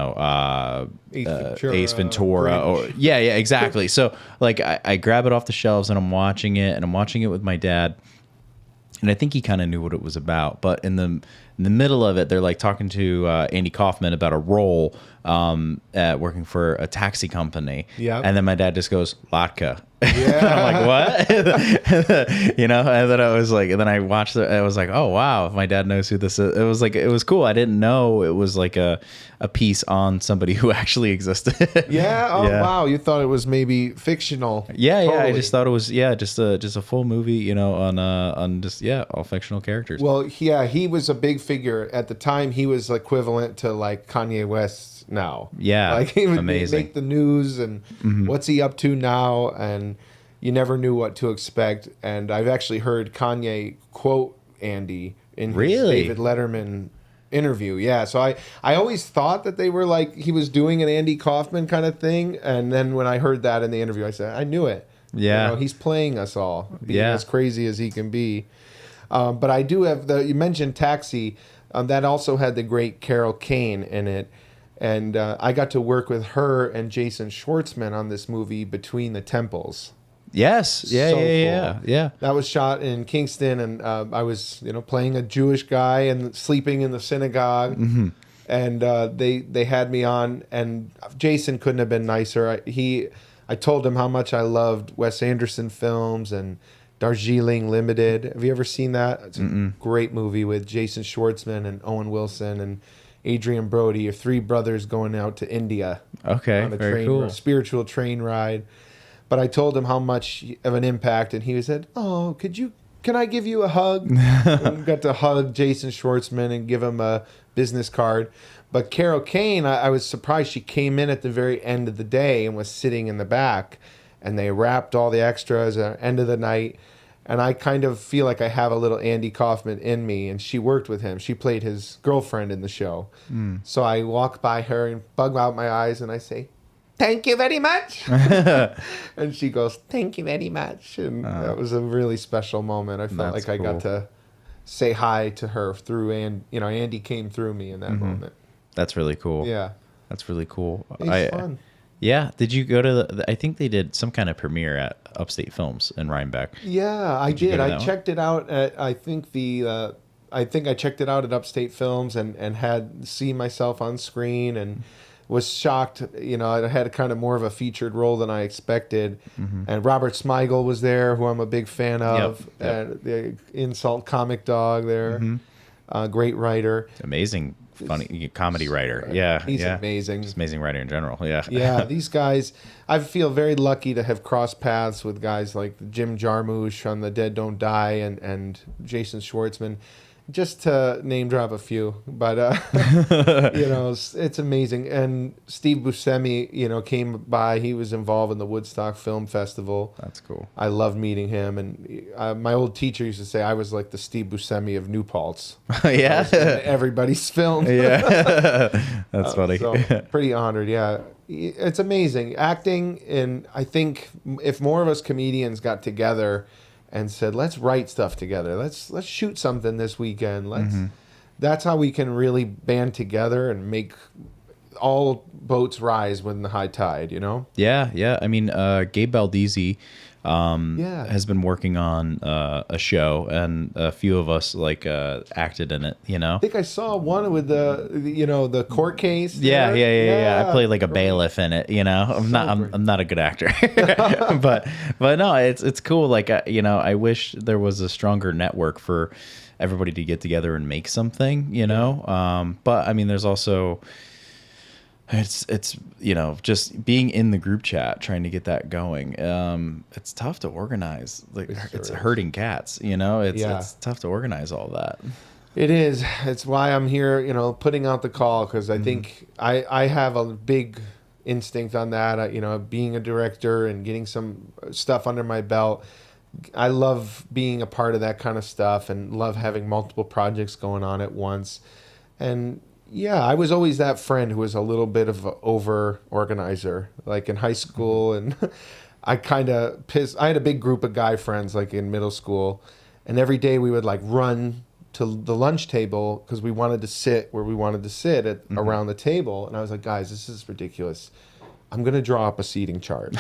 [SPEAKER 2] Ventura or yeah, exactly. So like I grab it off the shelves and I'm watching it with my dad. And I think he kind of knew what it was about. But in the middle of it, they're like talking to Andy Kaufman about a role working for a taxi company.
[SPEAKER 3] Yeah.
[SPEAKER 2] And then my dad just goes, Latka.
[SPEAKER 3] Yeah.
[SPEAKER 2] I'm like, what? And then I was like, and then I watched it. I was like, oh, wow. My dad knows who this is. It was like, it was cool. I didn't know it was like a piece on somebody who actually existed.
[SPEAKER 3] Yeah. Oh, wow. You thought it was maybe fictional.
[SPEAKER 2] Yeah.
[SPEAKER 3] Totally.
[SPEAKER 2] Yeah. I just thought it was, just a full movie, on just, all fictional characters.
[SPEAKER 3] Well, he was a big figure at the time. He was equivalent to like Kanye West now.
[SPEAKER 2] Yeah,
[SPEAKER 3] like he would
[SPEAKER 2] amazing.
[SPEAKER 3] make the news and what's he up to now, and you never knew what to expect. And I've actually heard Kanye quote Andy in his David Letterman interview. Yeah, so I always thought that they were like he was doing an Andy Kaufman kind of thing, and then when I heard that in the interview, I said I knew it.
[SPEAKER 2] Yeah,
[SPEAKER 3] he's playing us all, being as crazy as he can be. But I do have you mentioned Taxi. That also had the great Carol Kane in it. And I got to work with her and Jason Schwartzman on this movie, Between the Temples.
[SPEAKER 2] Yes. Yeah,
[SPEAKER 3] So
[SPEAKER 2] yeah.
[SPEAKER 3] That was shot in Kingston, and I was, playing a Jewish guy and sleeping in the synagogue. And they had me on, and Jason couldn't have been nicer. I told him how much I loved Wes Anderson films and Darjeeling Limited. Have you ever seen that? It's a great movie with Jason Schwartzman and Owen Wilson and Adrian Brody, three brothers going out to India.
[SPEAKER 2] Okay,
[SPEAKER 3] on a
[SPEAKER 2] very cool.
[SPEAKER 3] a spiritual train ride. But I told him how much of an impact, and he said, "Oh, can I give you a hug?" And got to hug Jason Schwartzman and give him a business card. But Carol Kane, I was surprised she came in at the very end of the day and was sitting in the back, and they wrapped all the extras at the end of the night. And I kind of feel like I have a little Andy Kaufman in me, and she worked with him. She played his girlfriend in the show. So I walk by her and bug out my eyes, and I say, "Thank you very much." And she goes, "Thank you very much." And that was a really special moment. I felt like I got to say hi to her through, and Andy came through me in that moment.
[SPEAKER 2] That's really cool.
[SPEAKER 3] Yeah.
[SPEAKER 2] That's really cool.
[SPEAKER 3] It's fun.
[SPEAKER 2] Yeah. Did you go to I think they did some kind of premiere at Upstate Films in Rhinebeck.
[SPEAKER 3] Yeah, I did. I checked it out at, I think I checked it out at Upstate Films and had seen myself on screen and was shocked. I had kind of more of a featured role than I expected. And Robert Smigel was there, who I'm a big fan of.
[SPEAKER 2] Yep.
[SPEAKER 3] And the Insult Comic Dog there. Great writer.
[SPEAKER 2] Amazing. Funny comedy writer. Yeah.
[SPEAKER 3] He's amazing.
[SPEAKER 2] Just amazing writer in general. Yeah.
[SPEAKER 3] Yeah, these guys, I feel very lucky to have crossed paths with guys like Jim Jarmusch on The Dead Don't Die and Jason Schwartzman. just to name drop a few, but it's amazing. And Steve Buscemi, came by. He was involved in the Woodstock Film Festival.
[SPEAKER 2] That's cool.
[SPEAKER 3] I loved meeting him, and my old teacher used to say I was like the Steve Buscemi of New Paltz.
[SPEAKER 2] Yeah,
[SPEAKER 3] everybody's film.
[SPEAKER 2] yeah, that's funny.
[SPEAKER 3] So pretty honored. Yeah, it's amazing acting, and I think if more of us comedians got together and said, let's write stuff together. Let's shoot something this weekend. That's how we can really band together and make all boats rise when the high tide,
[SPEAKER 2] Yeah, yeah. I mean, Gabe Baldizzi has been working on a show, and a few of us acted in it.
[SPEAKER 3] I think I saw one with the court case.
[SPEAKER 2] Yeah. I played like a bailiff in it. I'm not a good actor, but no, it's cool. Like I wish there was a stronger network for everybody to get together and make something. But I mean, there's also. It's just being in the group chat trying to get that going. It's tough to organize. It's herding cats. It's tough to organize all that.
[SPEAKER 3] It is. It's why I'm here. Putting out the call, because I think I have a big instinct on that. Being a director and getting some stuff under my belt. I love being a part of that kind of stuff and love having multiple projects going on at once. And yeah, I was always that friend who was a little bit of an over organizer, like in high school. And I kind of I had a big group of guy friends like in middle school. And every day we would run to the lunch table because we wanted to sit where we wanted to sit around the table. And I was like, guys, this is ridiculous. I'm going to draw up a seating chart.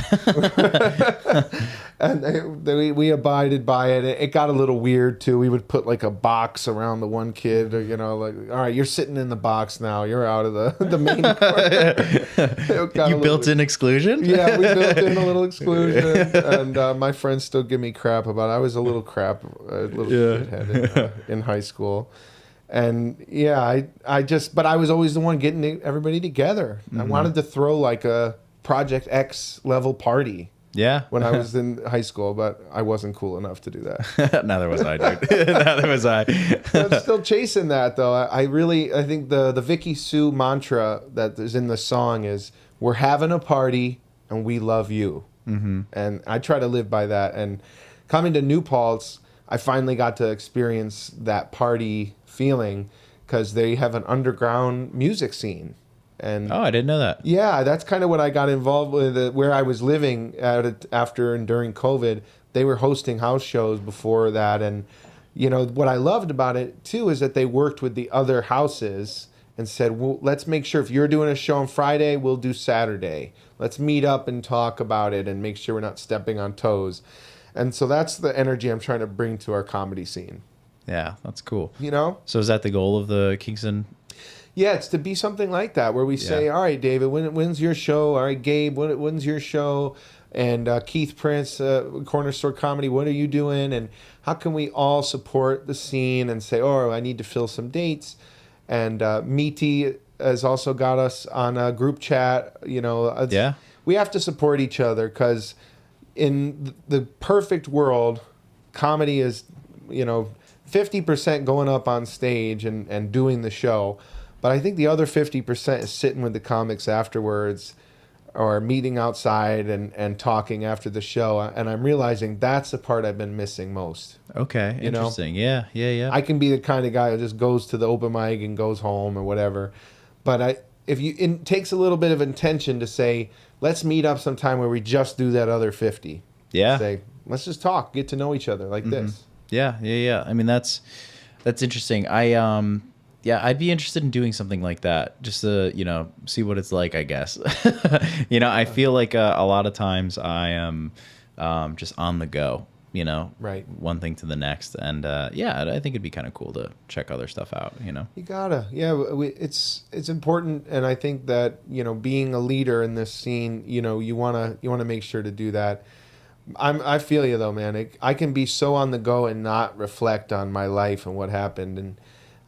[SPEAKER 3] And we abided by it. It got a little weird, too. We would put a box around the one kid, or, all right, you're sitting in the box now. You're out of the main corner.
[SPEAKER 2] You built in exclusion?
[SPEAKER 3] Yeah, we built in a little exclusion. And my friends still give me crap about it. I was a little shithead in high school. And yeah, but I was always the one getting everybody together. I wanted to throw a Project X level party.
[SPEAKER 2] Yeah.
[SPEAKER 3] When I was in high school, but I wasn't cool enough to do that.
[SPEAKER 2] Neither was I, dude. Neither was I.
[SPEAKER 3] I'm still chasing that though. I think the Vicky Sue mantra that is in the song is, we're having a party and we love you. And I try to live by that. And coming to New Paltz, I finally got to experience that party feeling because they have an underground music scene. And
[SPEAKER 2] I didn't know that.
[SPEAKER 3] Yeah, that's kind of what I got involved with. Where I was living after and during COVID, they were hosting house shows before that. And what I loved about it too is that they worked with the other houses and said, well, let's make sure if you're doing a show on Friday, we'll do Saturday. Let's meet up and talk about it and make sure we're not stepping on toes. And so that's the energy I'm trying to bring to our comedy scene.
[SPEAKER 2] Yeah, that's cool.
[SPEAKER 3] So
[SPEAKER 2] is that the goal of the Kingston?
[SPEAKER 3] Yeah, it's to be something like that where we say, all right, David, when's your show? All right, Gabe, when's your show? And Keith Prince, Corner Store Comedy, what are you doing? And how can we all support the scene and say, oh, I need to fill some dates? And Meaty has also got us on a group chat. We have to support each other because in the perfect world, comedy is, 50% going up on stage and doing the show. But I think the other 50% is sitting with the comics afterwards or meeting outside and talking after the show. And I'm realizing that's the part I've been missing most.
[SPEAKER 2] Okay, interesting. Yeah. I
[SPEAKER 3] can be the kind of guy who just goes to the open mic and goes home or whatever. But it takes a little bit of intention to say, let's meet up sometime where we just do that other 50.
[SPEAKER 2] Yeah.
[SPEAKER 3] Say, let's just talk, get to know each other like this.
[SPEAKER 2] Yeah. I mean, that's interesting. I'd be interested in doing something like that, just to, see what it's like, I guess. I feel like a lot of times I am just on the go,
[SPEAKER 3] right,
[SPEAKER 2] one thing to the next. And I think it'd be kind of cool to check other stuff out,
[SPEAKER 3] You gotta. Yeah, it's important. And I think that, being a leader in this scene, you want to make sure to do that. I feel you though, man. I can be so on the go and not reflect on my life and what happened. And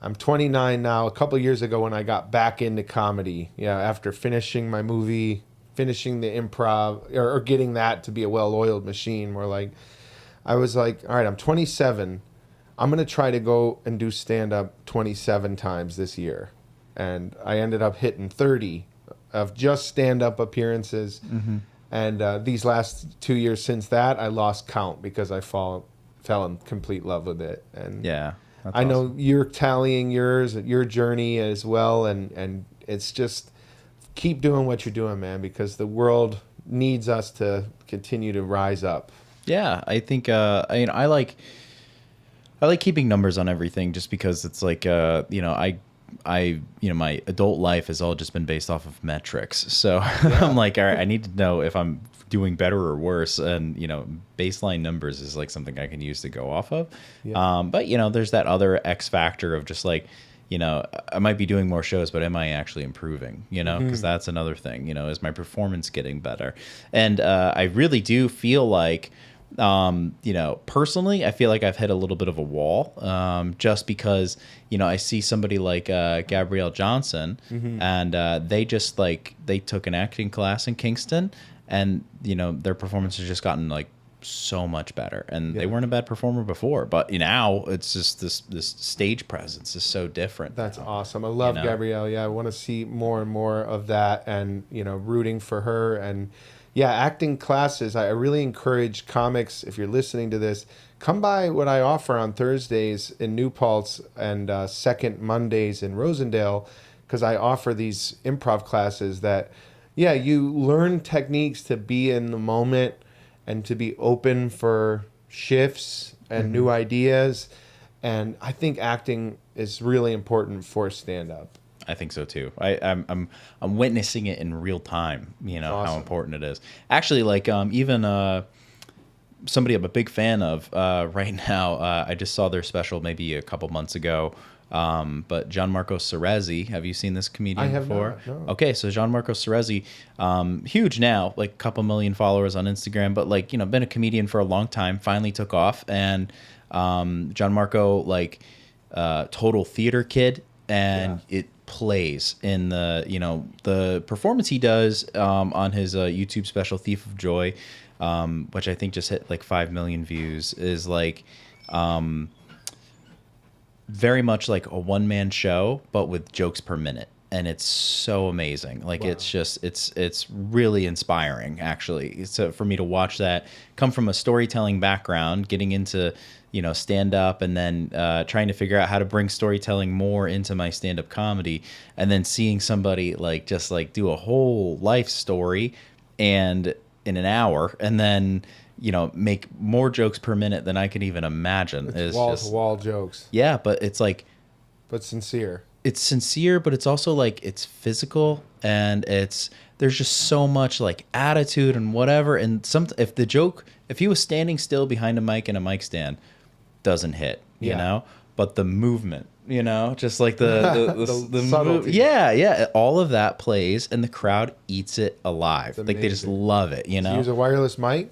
[SPEAKER 3] I'm 29 now. A couple of years ago when I got back into comedy, after finishing my movie, finishing the improv, or getting that to be a well-oiled machine, I was like, all right, I'm 27. I'm going to try to go and do stand-up 27 times this year. And I ended up hitting 30 of just stand-up appearances. And these last 2 years since that, I lost count because I fell in complete love with it. And
[SPEAKER 2] Yeah. That's
[SPEAKER 3] I know
[SPEAKER 2] awesome.
[SPEAKER 3] you're tallying your journey as well. And it's just keep doing what you're doing, man, because the world needs us to continue to rise up.
[SPEAKER 2] Yeah, I think I like keeping numbers on everything just because it's like my adult life has all just been based off of metrics. So I'm like, all right, I need to know if I'm doing better or worse, and baseline numbers is like something I can use to go off of. But there's that other X factor of just like, I might be doing more shows, but am I actually improving? Because that's another thing. Is my performance getting better? And I really do feel like, personally, I feel like I've hit a little bit of a wall, just because, I see somebody like Gabrielle Johnson, and they just they took an acting class in Kingston, and their performance has just gotten like so much better, and they weren't a bad performer before, but now it's just this stage presence is so different.
[SPEAKER 3] That's awesome. I love Gabrielle. Yeah, I want to see more and more of that, and rooting for her. And yeah, acting classes, I really encourage comics, if you're listening to this, come by what I offer on Thursdays in New Paltz and second Mondays in Rosendale, because I offer these improv classes that you learn techniques to be in the moment and to be open for shifts and new ideas. And I think acting is really important for stand-up.
[SPEAKER 2] I think so too. I'm witnessing it in real time.
[SPEAKER 3] Awesome.
[SPEAKER 2] How important it is. Actually, like even somebody I'm a big fan of right now. I just saw their special maybe a couple months ago. But Gianmarco Cerezi, have you seen this comedian
[SPEAKER 3] I have
[SPEAKER 2] before?
[SPEAKER 3] not, no.
[SPEAKER 2] Okay, so Gianmarco Cerezi, huge now, like a couple million followers on Instagram, but like been a comedian for a long time. Finally took off, and Gianmarco total theater kid, and it plays in the performance he does on his YouTube special Thief of Joy, which I think just hit like 5 million views, is like very much like a one-man show, but with jokes per minute. And it's so amazing. Like, it's just, it's really inspiring, actually. So for me to watch that, come from a storytelling background, getting into, stand up, and then trying to figure out how to bring storytelling more into my stand-up comedy, and then seeing somebody just do a whole life story and in an hour, and then make more jokes per minute than I can even imagine.
[SPEAKER 3] It's wall-to-wall jokes.
[SPEAKER 2] Yeah, but it's
[SPEAKER 3] but sincere.
[SPEAKER 2] It's sincere, but it's also it's physical, and there's just so much attitude and whatever. And if he was standing still behind a mic and a mic stand, doesn't hit, but the movement, just like the
[SPEAKER 3] subtlety.
[SPEAKER 2] Yeah, all of that plays, and the crowd eats it alive. They just love it,
[SPEAKER 3] Do you use a wireless mic?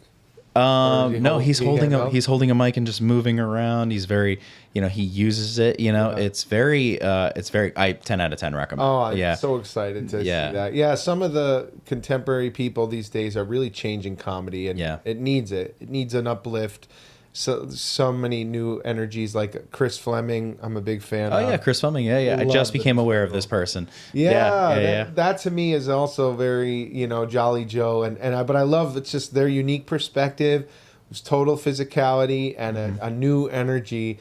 [SPEAKER 2] No, he's holding a mic and just moving around. He's very, he uses it. It's very, I 10 out of 10 recommend.
[SPEAKER 3] Oh, I'm so excited to see that. Yeah, some of the contemporary people these days are really changing comedy, and it needs it. It needs an uplift. So many new energies, like Chris Fleming. I'm a big fan.
[SPEAKER 2] Oh yeah, Chris Fleming. Yeah. I just became aware of this person.
[SPEAKER 3] That to me is also very Jolly Joe, but I love it's just their unique perspective. It's total physicality and a new energy,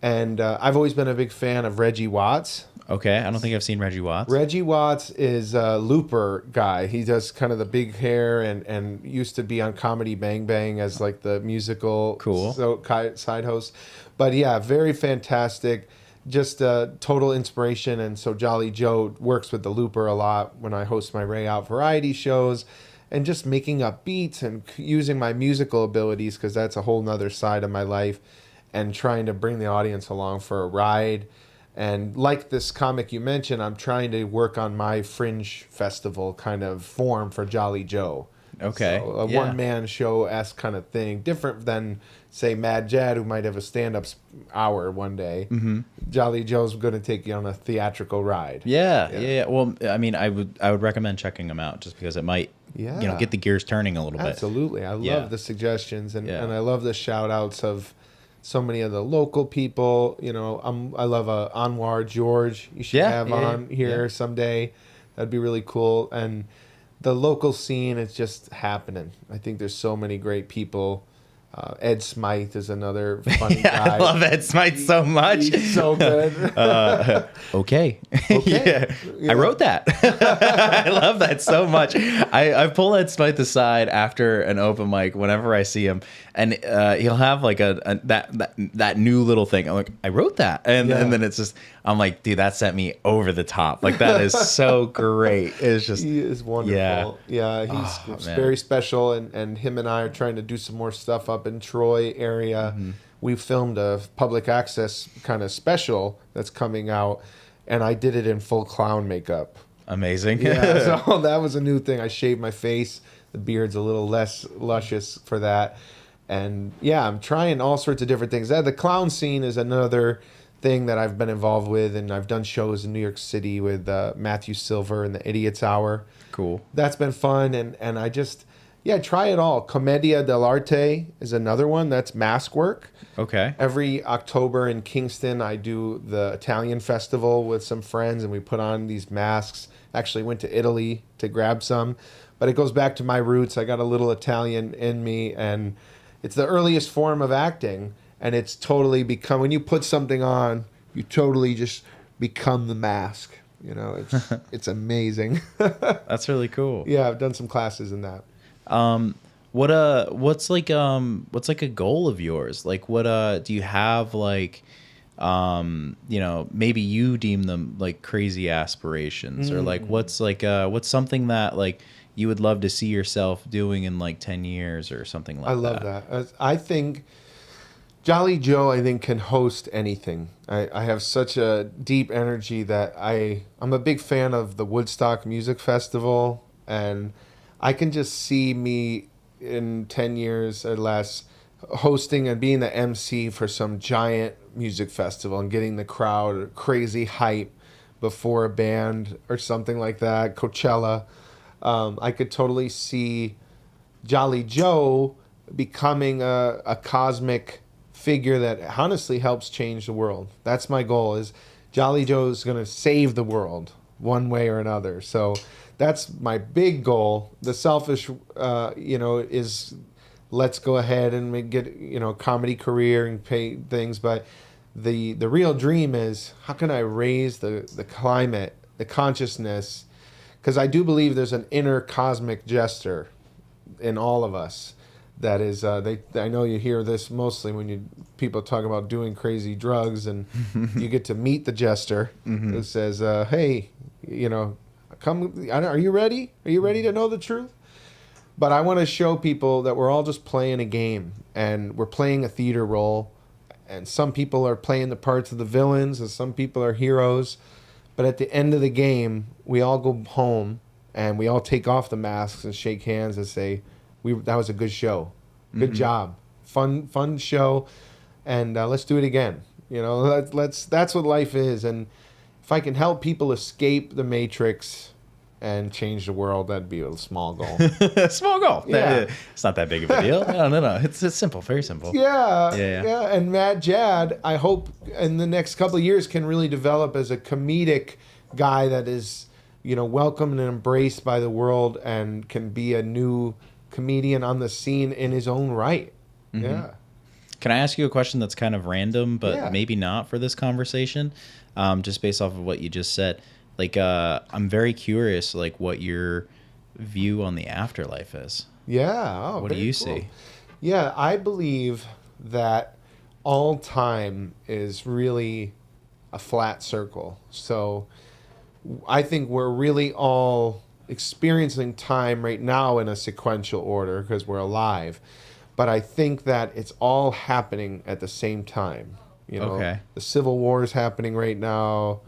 [SPEAKER 3] and I've always been a big fan of Reggie Watts.
[SPEAKER 2] Okay, I don't think I've seen Reggie Watts.
[SPEAKER 3] Reggie Watts is a Looper guy. He does kind of the big hair and used to be on Comedy Bang Bang as the musical side host. But yeah, very fantastic. Just total inspiration. And so Jolly Joe works with the Looper a lot when I host my Ray Out variety shows, and just making up beats and using my musical abilities, because that's a whole nother side of my life, and trying to bring the audience along for a ride. And like this comic you mentioned, I'm trying to work on my fringe festival kind of form for Jolly Joe.
[SPEAKER 2] Okay.
[SPEAKER 3] So a one-man show-esque kind of thing. Different than, say, Mad Jad, who might have a stand-up hour one day. Mm-hmm. Jolly Joe's going to take you on a theatrical ride.
[SPEAKER 2] Yeah. Well, I mean, I would recommend checking them out, just because it might get the gears turning a little bit.
[SPEAKER 3] Absolutely. I love the suggestions, and I love the shout-outs of so many of the local people. I love Anwar George. You should have on here someday. That'd be really cool. And the local scene is just happening. I think there's so many great people. Ed Smythe is another funny guy.
[SPEAKER 2] I love Ed Smythe so much.
[SPEAKER 3] He's so good.
[SPEAKER 2] Okay.
[SPEAKER 3] Okay.
[SPEAKER 2] I wrote that. I love that so much. I pull Ed Smythe aside after an open mic whenever I see him, and he'll have like that new little thing. I'm like, I wrote that, and then it's just, I'm like, dude, that sent me over the top. Like, that is so great. It's just,
[SPEAKER 3] he is wonderful. Yeah, he's very special, and him and I are trying to do some more stuff up in Troy area. We filmed a public access kind of special that's coming out, and I did it in full clown makeup.
[SPEAKER 2] Amazing.
[SPEAKER 3] Yeah, so that was a new thing. I shaved my face. The beard's a little less luscious for that. And yeah, I'm trying all sorts of different things. The clown scene is another thing that I've been involved with, and I've done shows in New York City with Matthew Silver and the Idiot's Hour.
[SPEAKER 2] Cool.
[SPEAKER 3] That's been fun, and I just, try it all. Commedia dell'arte is another one. That's mask work.
[SPEAKER 2] Okay.
[SPEAKER 3] Every October in Kingston, I do the Italian festival with some friends, and we put on these masks. Actually went to Italy to grab some, but it goes back to my roots. I got a little Italian in me, and it's the earliest form of acting, and it's totally become, when you put something on, you totally just become the mask. It's amazing.
[SPEAKER 2] That's really cool.
[SPEAKER 3] Yeah, I've done some classes in that.
[SPEAKER 2] What's like a goal of yours? Like, what do you have, like, maybe you deem them like crazy aspirations, or like what's something that like you would love to see yourself doing in like 10 years or something like that? I
[SPEAKER 3] love that. I think Jolly Joe, can host anything. I have such a deep energy that I'm a big fan of the Woodstock Music Festival, and I can just see me in 10 years or less hosting and being the MC for some giant music festival and getting the crowd crazy hype before a band or something like that. Coachella. I could totally see Jolly Joe becoming a cosmic figure that honestly helps change the world. That's my goal, is Jolly Joe's going to save the world one way or another. So that's my big goal. The selfish, is let's go ahead and get, a comedy career and pay things. But the real dream is, how can I raise the climate, the consciousness? Because I do believe there's an inner cosmic jester in all of us. That is, I know you hear this mostly when people talk about doing crazy drugs, and you get to meet the jester who says, hey, come, are you ready? Are you ready to know the truth? But I want to show people that we're all just playing a game, and we're playing a theater role, and some people are playing the parts of the villains, and some people are heroes. But at the end of the game, we all go home, and we all take off the masks and shake hands and say, that was a good show. Good job. Fun show. And let's do it again. That's what life is. And if I can help people escape the matrix and change the world, that'd be a small goal.
[SPEAKER 2] Small goal.
[SPEAKER 3] Yeah.
[SPEAKER 2] It's not that big of a deal. No. It's simple. Very simple.
[SPEAKER 3] Yeah. And Mad Jad, I hope in the next couple of years can really develop as a comedic guy that is, welcomed and embraced by the world, and can be a new comedian on the scene in his own right. Yeah.
[SPEAKER 2] Can I ask you a question that's kind of random, but maybe not for this conversation, just based off of what you just said? Like, I'm very curious, like, what your view on the afterlife is.
[SPEAKER 3] Yeah. Oh,
[SPEAKER 2] what do you see?
[SPEAKER 3] Yeah, I believe that all time is really a flat circle. So I think we're really all experiencing time right now in a sequential order because we're alive. But I think that it's all happening at the same time. The Civil War is happening right now.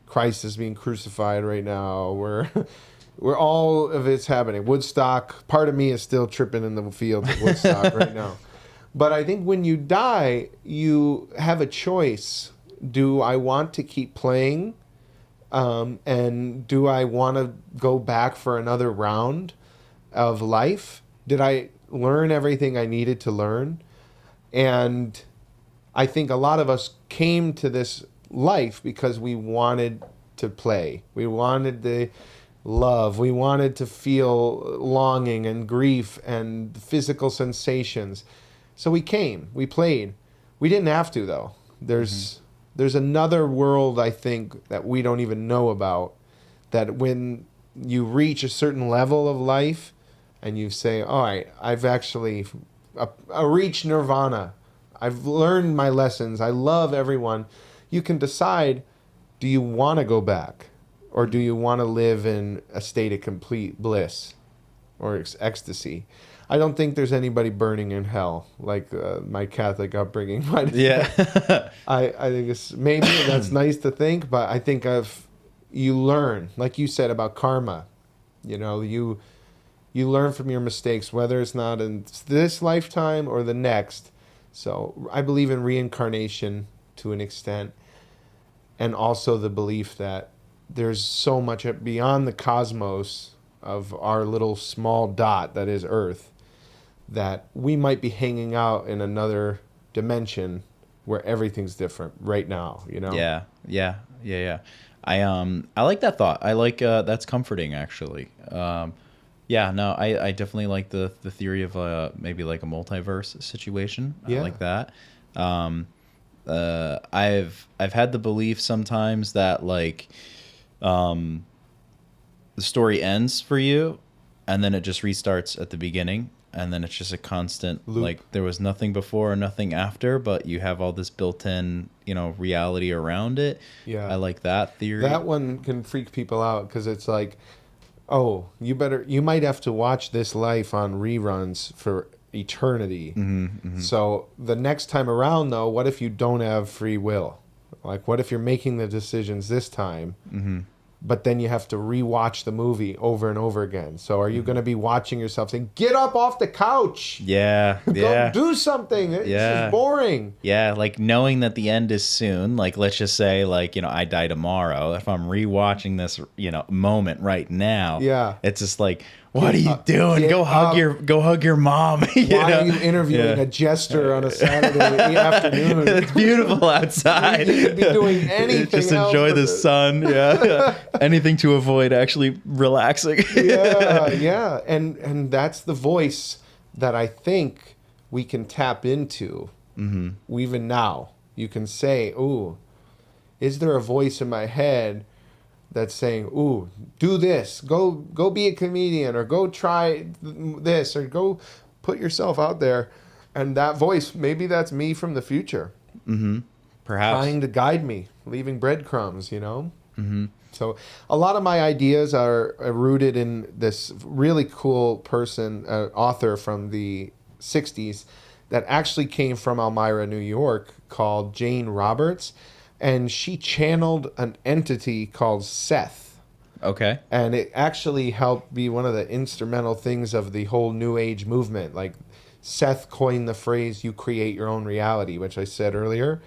[SPEAKER 3] Christ is being crucified right now. We're all of it's happening. Woodstock, part of me is still tripping in the fields of Woodstock right now. But I think when you die, you have a choice. Do I want to keep playing? And do I want to go back for another round of life? Did I learn everything I needed to learn? And I think a lot of us came to this life because we wanted to play. We wanted the love. We wanted to feel longing and grief and physical sensations. So we came. We played. We didn't have to, though. There's another world, I think, that we don't even know about, that when you reach a certain level of life and you say, all right, I've actually reached nirvana. I've learned my lessons. I love everyone. You can decide, do you want to go back? Or do you want to live in a state of complete bliss or ecstasy? I don't think there's anybody burning in hell like my Catholic upbringing might have.
[SPEAKER 2] Yeah.
[SPEAKER 3] I think it's maybe that's nice to think, but I think you learn, like you said about karma. You know, you learn from your mistakes, whether it's not in this lifetime or the next. So I believe in reincarnation to an extent, and also the belief that there's so much beyond the cosmos of our little small dot that is Earth, that we might be hanging out in another dimension where everything's different right now, you know?
[SPEAKER 2] Yeah. I like that thought. I like that's comforting actually. Yeah, no, I definitely like the theory of maybe like a multiverse situation. I
[SPEAKER 3] Yeah.
[SPEAKER 2] like that. I've had the belief sometimes that like the story ends for you and then it just restarts at the beginning, and then it's just a constant
[SPEAKER 3] Loop.
[SPEAKER 2] like there was nothing before or nothing after, but you have all this built-in, reality around it.
[SPEAKER 3] Yeah.
[SPEAKER 2] I like that theory.
[SPEAKER 3] That one can freak people out because it's like, oh, you might have to watch this life on reruns for eternity. So the next time around, though, what if you don't have free will? Like, what if you're making the decisions this time, but then you have to rewatch the movie over and over again? So are you going to be watching yourself saying, get up off the couch?
[SPEAKER 2] Yeah.
[SPEAKER 3] Go do something. It's just boring.
[SPEAKER 2] Yeah, like knowing that the end is soon, like let's just say like, I die tomorrow. If I'm rewatching this, moment right now,
[SPEAKER 3] Yeah.
[SPEAKER 2] it's just like, what are you doing?
[SPEAKER 3] get
[SPEAKER 2] Go hug your mom.
[SPEAKER 3] Why are you interviewing a jester on a Saturday afternoon?
[SPEAKER 2] It's beautiful outside.
[SPEAKER 3] You could be doing anything
[SPEAKER 2] Just
[SPEAKER 3] else
[SPEAKER 2] enjoy
[SPEAKER 3] but
[SPEAKER 2] the
[SPEAKER 3] this.
[SPEAKER 2] sun. Yeah. Anything to avoid actually relaxing.
[SPEAKER 3] Yeah. And that's the voice that I think we can tap into. Even now. You can say, ooh, is there a voice in my head that's saying, ooh, do this, go be a comedian, or go try this, or go put yourself out there. And that voice, maybe that's me from the future.
[SPEAKER 2] Perhaps.
[SPEAKER 3] Trying to guide me, leaving breadcrumbs, So a lot of my ideas are rooted in this really cool person, author from the 60s that actually came from Elmira, New York, called Jane Roberts. And she channeled an entity called Seth.
[SPEAKER 2] Okay.
[SPEAKER 3] And it actually helped be one of the instrumental things of the whole New Age movement. Like Seth coined the phrase, you create your own reality, which I said earlier.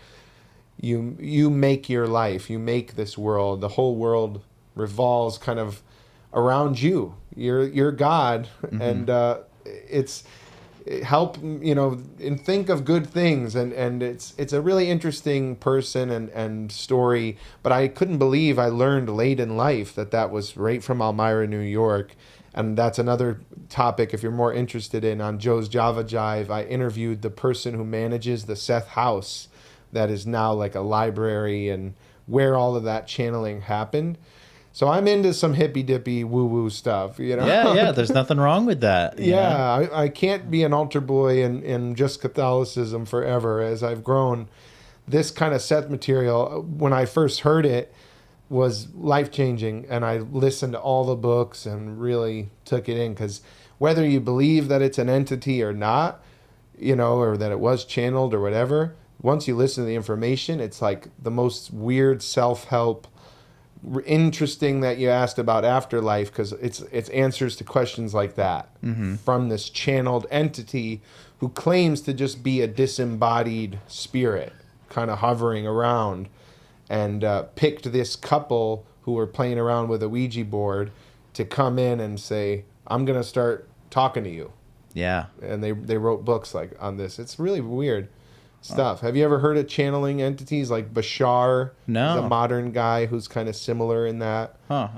[SPEAKER 3] You make your life. You make this world. The whole world revolves kind of around you. You're God. And it's... help and think of good things, and it's a really interesting person and story. But I couldn't believe I learned late in life that was right from Elmira, New York. And that's another topic if you're more interested in. On Joe's Java Jive, I interviewed the person who manages the Seth House that is now like a library, and where all of that channeling happened. So I'm into some hippy-dippy woo-woo stuff,
[SPEAKER 2] Yeah, there's nothing wrong with that.
[SPEAKER 3] Yeah, I can't be an altar boy in just Catholicism forever. As I've grown, this kind of Seth material, when I first heard it, was life-changing. And I listened to all the books and really took it in. Because whether you believe that it's an entity or not, or that it was channeled or whatever, once you listen to the information, it's like the most weird self-help. Interesting that you asked about afterlife, because it's answers to questions like that from this channeled entity who claims to just be a disembodied spirit kind of hovering around, and picked this couple who were playing around with a Ouija board to come in and say, I'm going to start talking to you.
[SPEAKER 2] Yeah.
[SPEAKER 3] And they wrote books like on this. It's really weird. stuff. Have you ever heard of channeling entities like Bashar?
[SPEAKER 2] No.
[SPEAKER 3] He's a modern guy who's kind of similar in that.
[SPEAKER 2] Huh.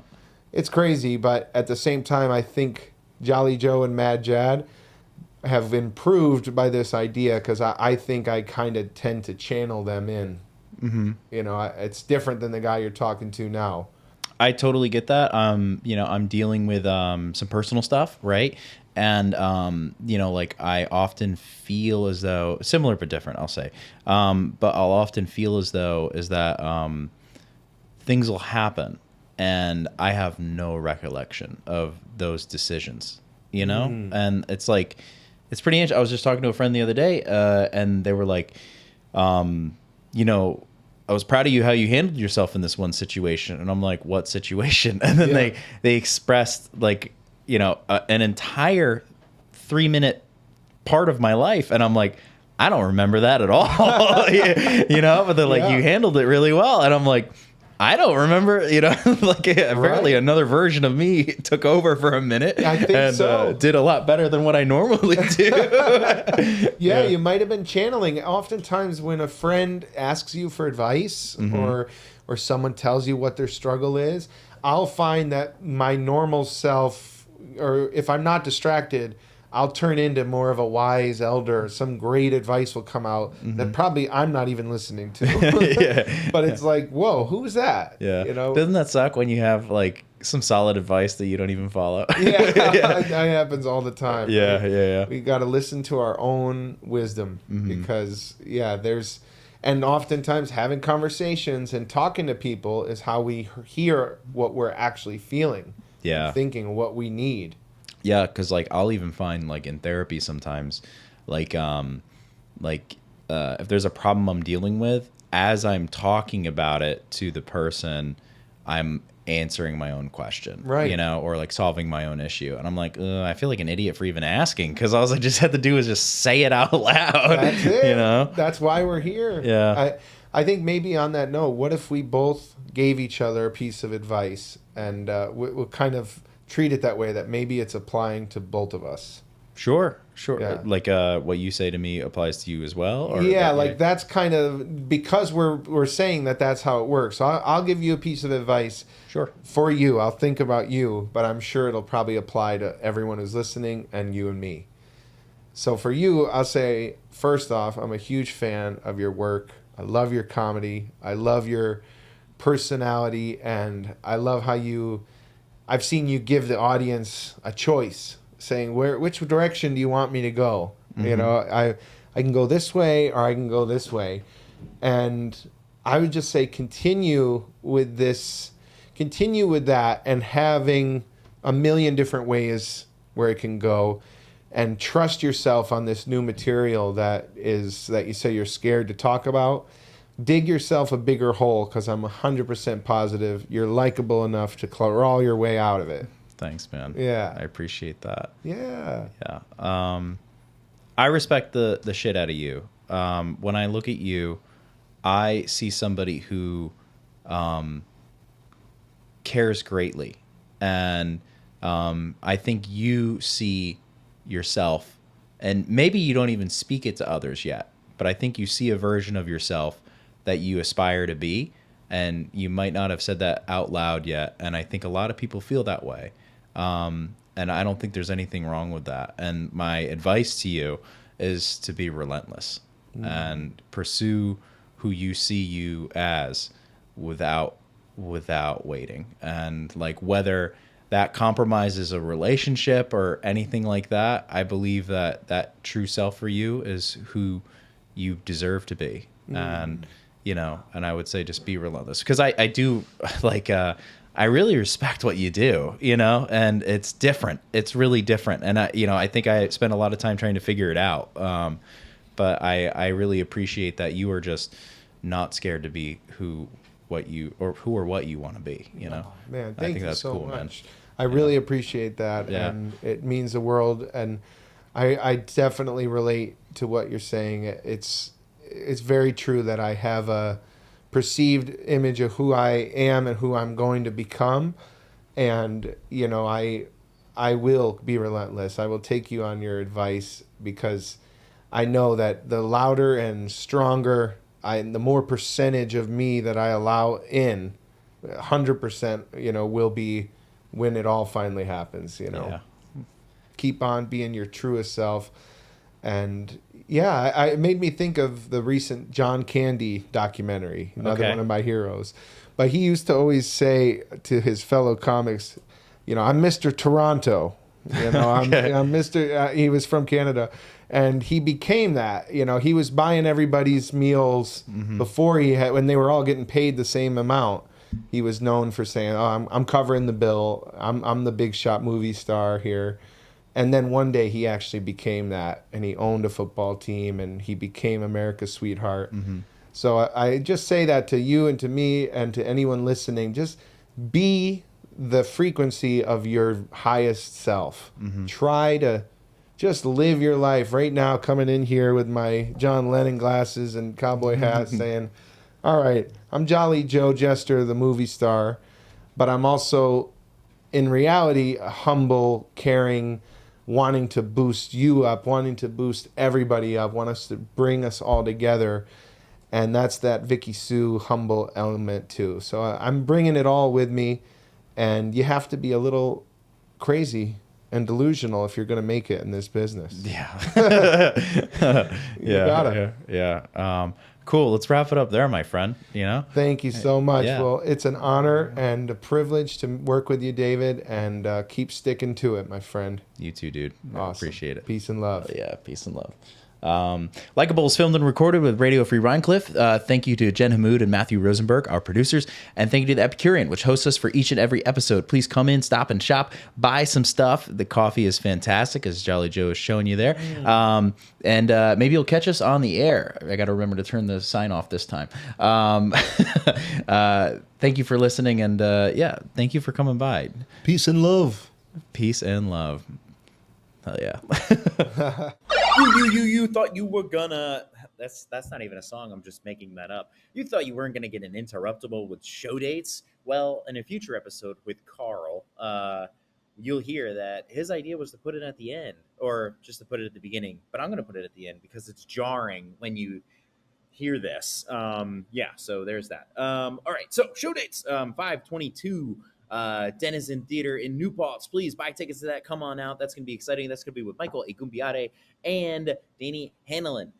[SPEAKER 3] It's crazy, but at the same time, I think Jolly Joe and Mad Jad have improved by this idea because I think I kind of tend to channel them in. Mm-hmm. You know, it's different than the guy you're talking to now.
[SPEAKER 2] I totally get that. You know, I'm dealing with some personal stuff, right? And you know, like I often feel as though similar but different, I'll say. But I'll often feel as though is that things will happen and I have no recollection of those decisions, you know? And it's like it's pretty interesting. I was just talking to a friend the other day, and they were like, you know, I was proud of you how you handled yourself in this one situation. And I'm like, what situation? And then they expressed like, you know, an entire 3-minute part of my life. And I'm like, I don't remember that at all. You know, but they're like, you handled it really well. And I'm like, I don't remember, you know, like apparently another version of me took over for a minute.
[SPEAKER 3] I think
[SPEAKER 2] and,
[SPEAKER 3] so.
[SPEAKER 2] Did a lot better than what I normally do.
[SPEAKER 3] Yeah, you might have been channeling. Oftentimes when a friend asks you for advice or someone tells you what their struggle is, I'll find that my normal self, or if I'm not distracted, I'll turn into more of a wise elder. Some great advice will come out that probably I'm not even listening to. But it's like, whoa, who's that?
[SPEAKER 2] Yeah.
[SPEAKER 3] You know?
[SPEAKER 2] Doesn't that suck when you have like some solid advice that you don't even follow?
[SPEAKER 3] Yeah, that happens all the time.
[SPEAKER 2] Yeah.
[SPEAKER 3] We got to listen to our own wisdom because, and oftentimes having conversations and talking to people is how we hear what we're actually feeling.
[SPEAKER 2] Yeah.
[SPEAKER 3] Thinking what we need.
[SPEAKER 2] Yeah, because like I'll even find like in therapy sometimes, like if there's a problem I'm dealing with, as I'm talking about it to the person, I'm answering my own question,
[SPEAKER 3] right?
[SPEAKER 2] You know, or like solving my own issue, and I'm like, I feel like an idiot for even asking because all I just had to do is just say it out loud.
[SPEAKER 3] That's it.
[SPEAKER 2] You know,
[SPEAKER 3] that's why we're here.
[SPEAKER 2] Yeah.
[SPEAKER 3] I think maybe on that note, what if we both gave each other a piece of advice and we'll kind of treat it that way, that maybe it's applying to both of us.
[SPEAKER 2] Sure.
[SPEAKER 3] Yeah.
[SPEAKER 2] Like what you say to me applies to you as well? Or
[SPEAKER 3] that's kind of, because we're saying that that's how it works. So I'll give you a piece of advice.
[SPEAKER 2] Sure.
[SPEAKER 3] For you. I'll think about you, but I'm sure it'll probably apply to everyone who's listening and you and me. So for you, I'll say, first off, I'm a huge fan of your work. I love your comedy. I love your personality, and I love how I've seen you give the audience a choice, saying which direction do you want me to go? You know, I can go this way or I can go this way. And I would just say continue with that and having a million different ways where it can go, and trust yourself on this new material that you say you're scared to talk about. Dig yourself a bigger hole, because I'm 100% positive you're likable enough to crawl your way out of it.
[SPEAKER 2] Thanks, man.
[SPEAKER 3] Yeah.
[SPEAKER 2] I appreciate that.
[SPEAKER 3] Yeah.
[SPEAKER 2] I respect the shit out of you. When I look at you, I see somebody who cares greatly. And I think you see yourself, and maybe you don't even speak it to others yet, but I think you see a version of yourself that you aspire to be, and you might not have said that out loud yet, and I think a lot of people feel that way, and I don't think there's anything wrong with that. And my advice to you is to be relentless and pursue who you see you as without waiting. And like whether that compromises a relationship or anything like that, I believe that true self for you is who you deserve to be. And you know, and I would say just be relentless, because I do like I really respect what you do, you know, and it's different. It's really different. And I think I spent a lot of time trying to figure it out. But I really appreciate that you are just not scared to be who or what you want to be, you know.
[SPEAKER 3] Oh, man,
[SPEAKER 2] I think
[SPEAKER 3] thank you
[SPEAKER 2] that's
[SPEAKER 3] so
[SPEAKER 2] cool,
[SPEAKER 3] much.
[SPEAKER 2] man.
[SPEAKER 3] I really appreciate that, and it means the world. And I definitely relate to what you're saying. It's very true that I have a perceived image of who I am and who I'm going to become. And, you know, I will be relentless. I will take you on your advice, because I know that the louder and stronger the more percentage of me that I allow in, 100%, will be when it all finally happens,
[SPEAKER 2] Yeah.
[SPEAKER 3] Keep on being your truest self. And yeah, it made me think of the recent John Candy documentary, another
[SPEAKER 2] Okay.
[SPEAKER 3] one of my heroes. But he used to always say to his fellow comics, I'm Mr. Toronto.
[SPEAKER 2] Okay.
[SPEAKER 3] I'm Mr. He was from Canada, and he became that. He was buying everybody's meals before when they were all getting paid the same amount. He was known for saying, "Oh, I'm covering the bill. I'm the big shot movie star here." And then one day he actually became that, and he owned a football team, and he became America's sweetheart. So I just say that to you and to me and to anyone listening, just be the frequency of your highest self. Try to just live your life right now, coming in here with my John Lennon glasses and cowboy hat saying, all right, I'm Jolly Joe Jester, the movie star, but I'm also in reality humble, caring, wanting to boost you up, wanting to boost everybody up, want us to bring us all together. And that's that Vicky Sue humble element too. So I'm bringing it all with me, and you have to be a little crazy and delusional if you're going to make it in this business.
[SPEAKER 2] Yeah.
[SPEAKER 3] gotta.
[SPEAKER 2] Yeah. Cool. Let's wrap it up there, my friend.
[SPEAKER 3] Thank you so much.
[SPEAKER 2] Yeah.
[SPEAKER 3] Well, it's an honor and a privilege to work with you, David, and keep sticking to it, my friend.
[SPEAKER 2] You too, dude. I
[SPEAKER 3] Awesome.
[SPEAKER 2] appreciate it.
[SPEAKER 3] Peace and love.
[SPEAKER 2] Yeah, peace and love. Likable is filmed and recorded with Radio Free Rhinecliff. Thank you to Jen Hamoud and Matthew Rosenberg, our producers. And thank you to The Epicurean, which hosts us for each and every episode. Please come in, stop and shop, buy some stuff. The coffee is fantastic, as Jolly Joe is showing you there. And maybe you'll catch us on the air. I got to remember to turn the sign off this time. Thank you for listening. And thank you for coming by.
[SPEAKER 3] Peace and love.
[SPEAKER 2] Peace and love. Hell yeah.
[SPEAKER 4] You thought you were gonna. That's not even a song. I'm just making that up. You thought you weren't gonna get an interruptible with show dates. Well, in a future episode with Carl, you'll hear that his idea was to put it at the end, or just to put it at the beginning. But I'm gonna put it at the end because it's jarring when you hear this. So there's that. All right, so show dates. 5/22. Denizen Theater in New Paltz. Please buy tickets to that. Come on out. That's going to be exciting. That's going to be with Michael Egumbiade and Danny Hanlon.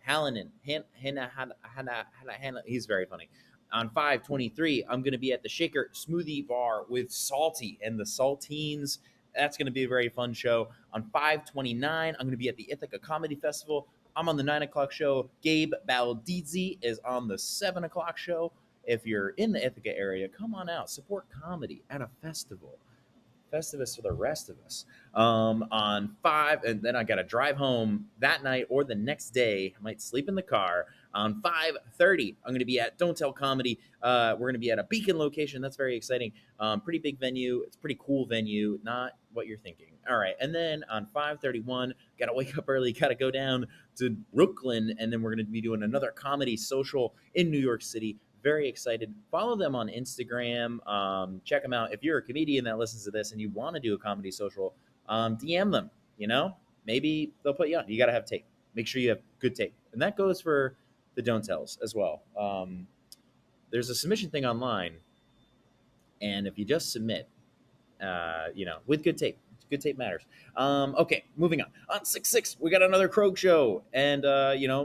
[SPEAKER 4] He's very funny. On 5/23, I'm going to be at the Shaker Smoothie Bar with Salty and the Saltines. That's going to be a very fun show. On 5/29, I'm going to be at the Ithaca Comedy Festival. I'm on the 9 o'clock show. Gabe Baldizzi is on the 7 o'clock show. If you're in the Ithaca area, come on out. Support comedy at a festival. Festivus for the rest of us. On 5, and then I got to drive home that night or the next day. I might sleep in the car. On 5:30, I'm going to be at Don't Tell Comedy. We're going to be at a Beacon location. That's very exciting. Pretty big venue. It's a pretty cool venue. Not what you're thinking. All right. And then on 5:31, got to wake up early. Got to go down to Brooklyn. And then we're going to be doing another comedy social in New York City. Very excited. Follow them on Instagram. Check them out. If you're a comedian that listens to this and you want to do a comedy social, DM them. Maybe they'll put you on. You got to have tape. Make sure you have good tape. And that goes for the Don't Tells as well. There's a submission thing online. And if you just submit, with good tape matters. Okay, moving on. On 6/6, we got another Krog show. And,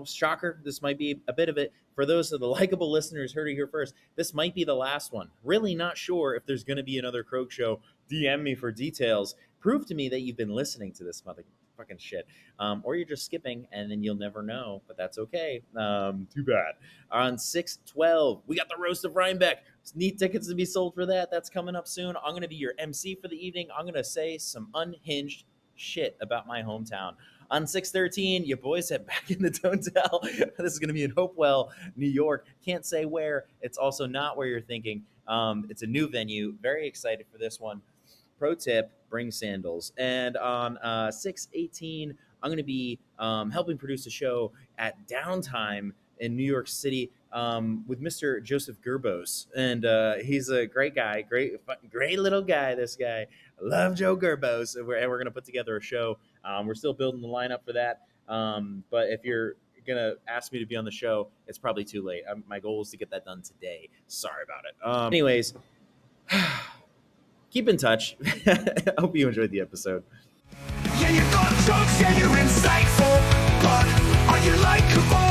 [SPEAKER 4] shocker, this might be a bit of it. For those of the Likable listeners, heard it here first, this might be the last one. Really not sure if there's going to be another Krog show. DM me for details. Prove to me that you've been listening to this motherfucking shit. Or you're just skipping, and then you'll never know. But that's okay. Too bad. On 6/12, we got the Roast of Rhinebeck. Need tickets to be sold for that. That's coming up soon. I'm going to be your MC for the evening. I'm going to say some unhinged shit about my hometown. On 6/13, your boys head back in the Don't Tell. This is going to be in Hopewell, New York. Can't say where. It's also not where you're thinking. It's a new venue. Very excited for this one. Pro tip, bring sandals. And on 6/18, I'm going to be helping produce a show at Downtime in New York City. with Mr. Joseph Gerbos, and he's a great guy, great little guy. This guy, I love Joe Gerbos, and we're gonna put together a show. We're still building the lineup for that, but if you're gonna ask me to be on the show, it's probably too late. My goal is to get that done today. Sorry about it. Anyways, keep in touch. I hope you enjoyed the episode.
[SPEAKER 1] Yeah, you got jokes, yeah, you're insightful, but are you likable?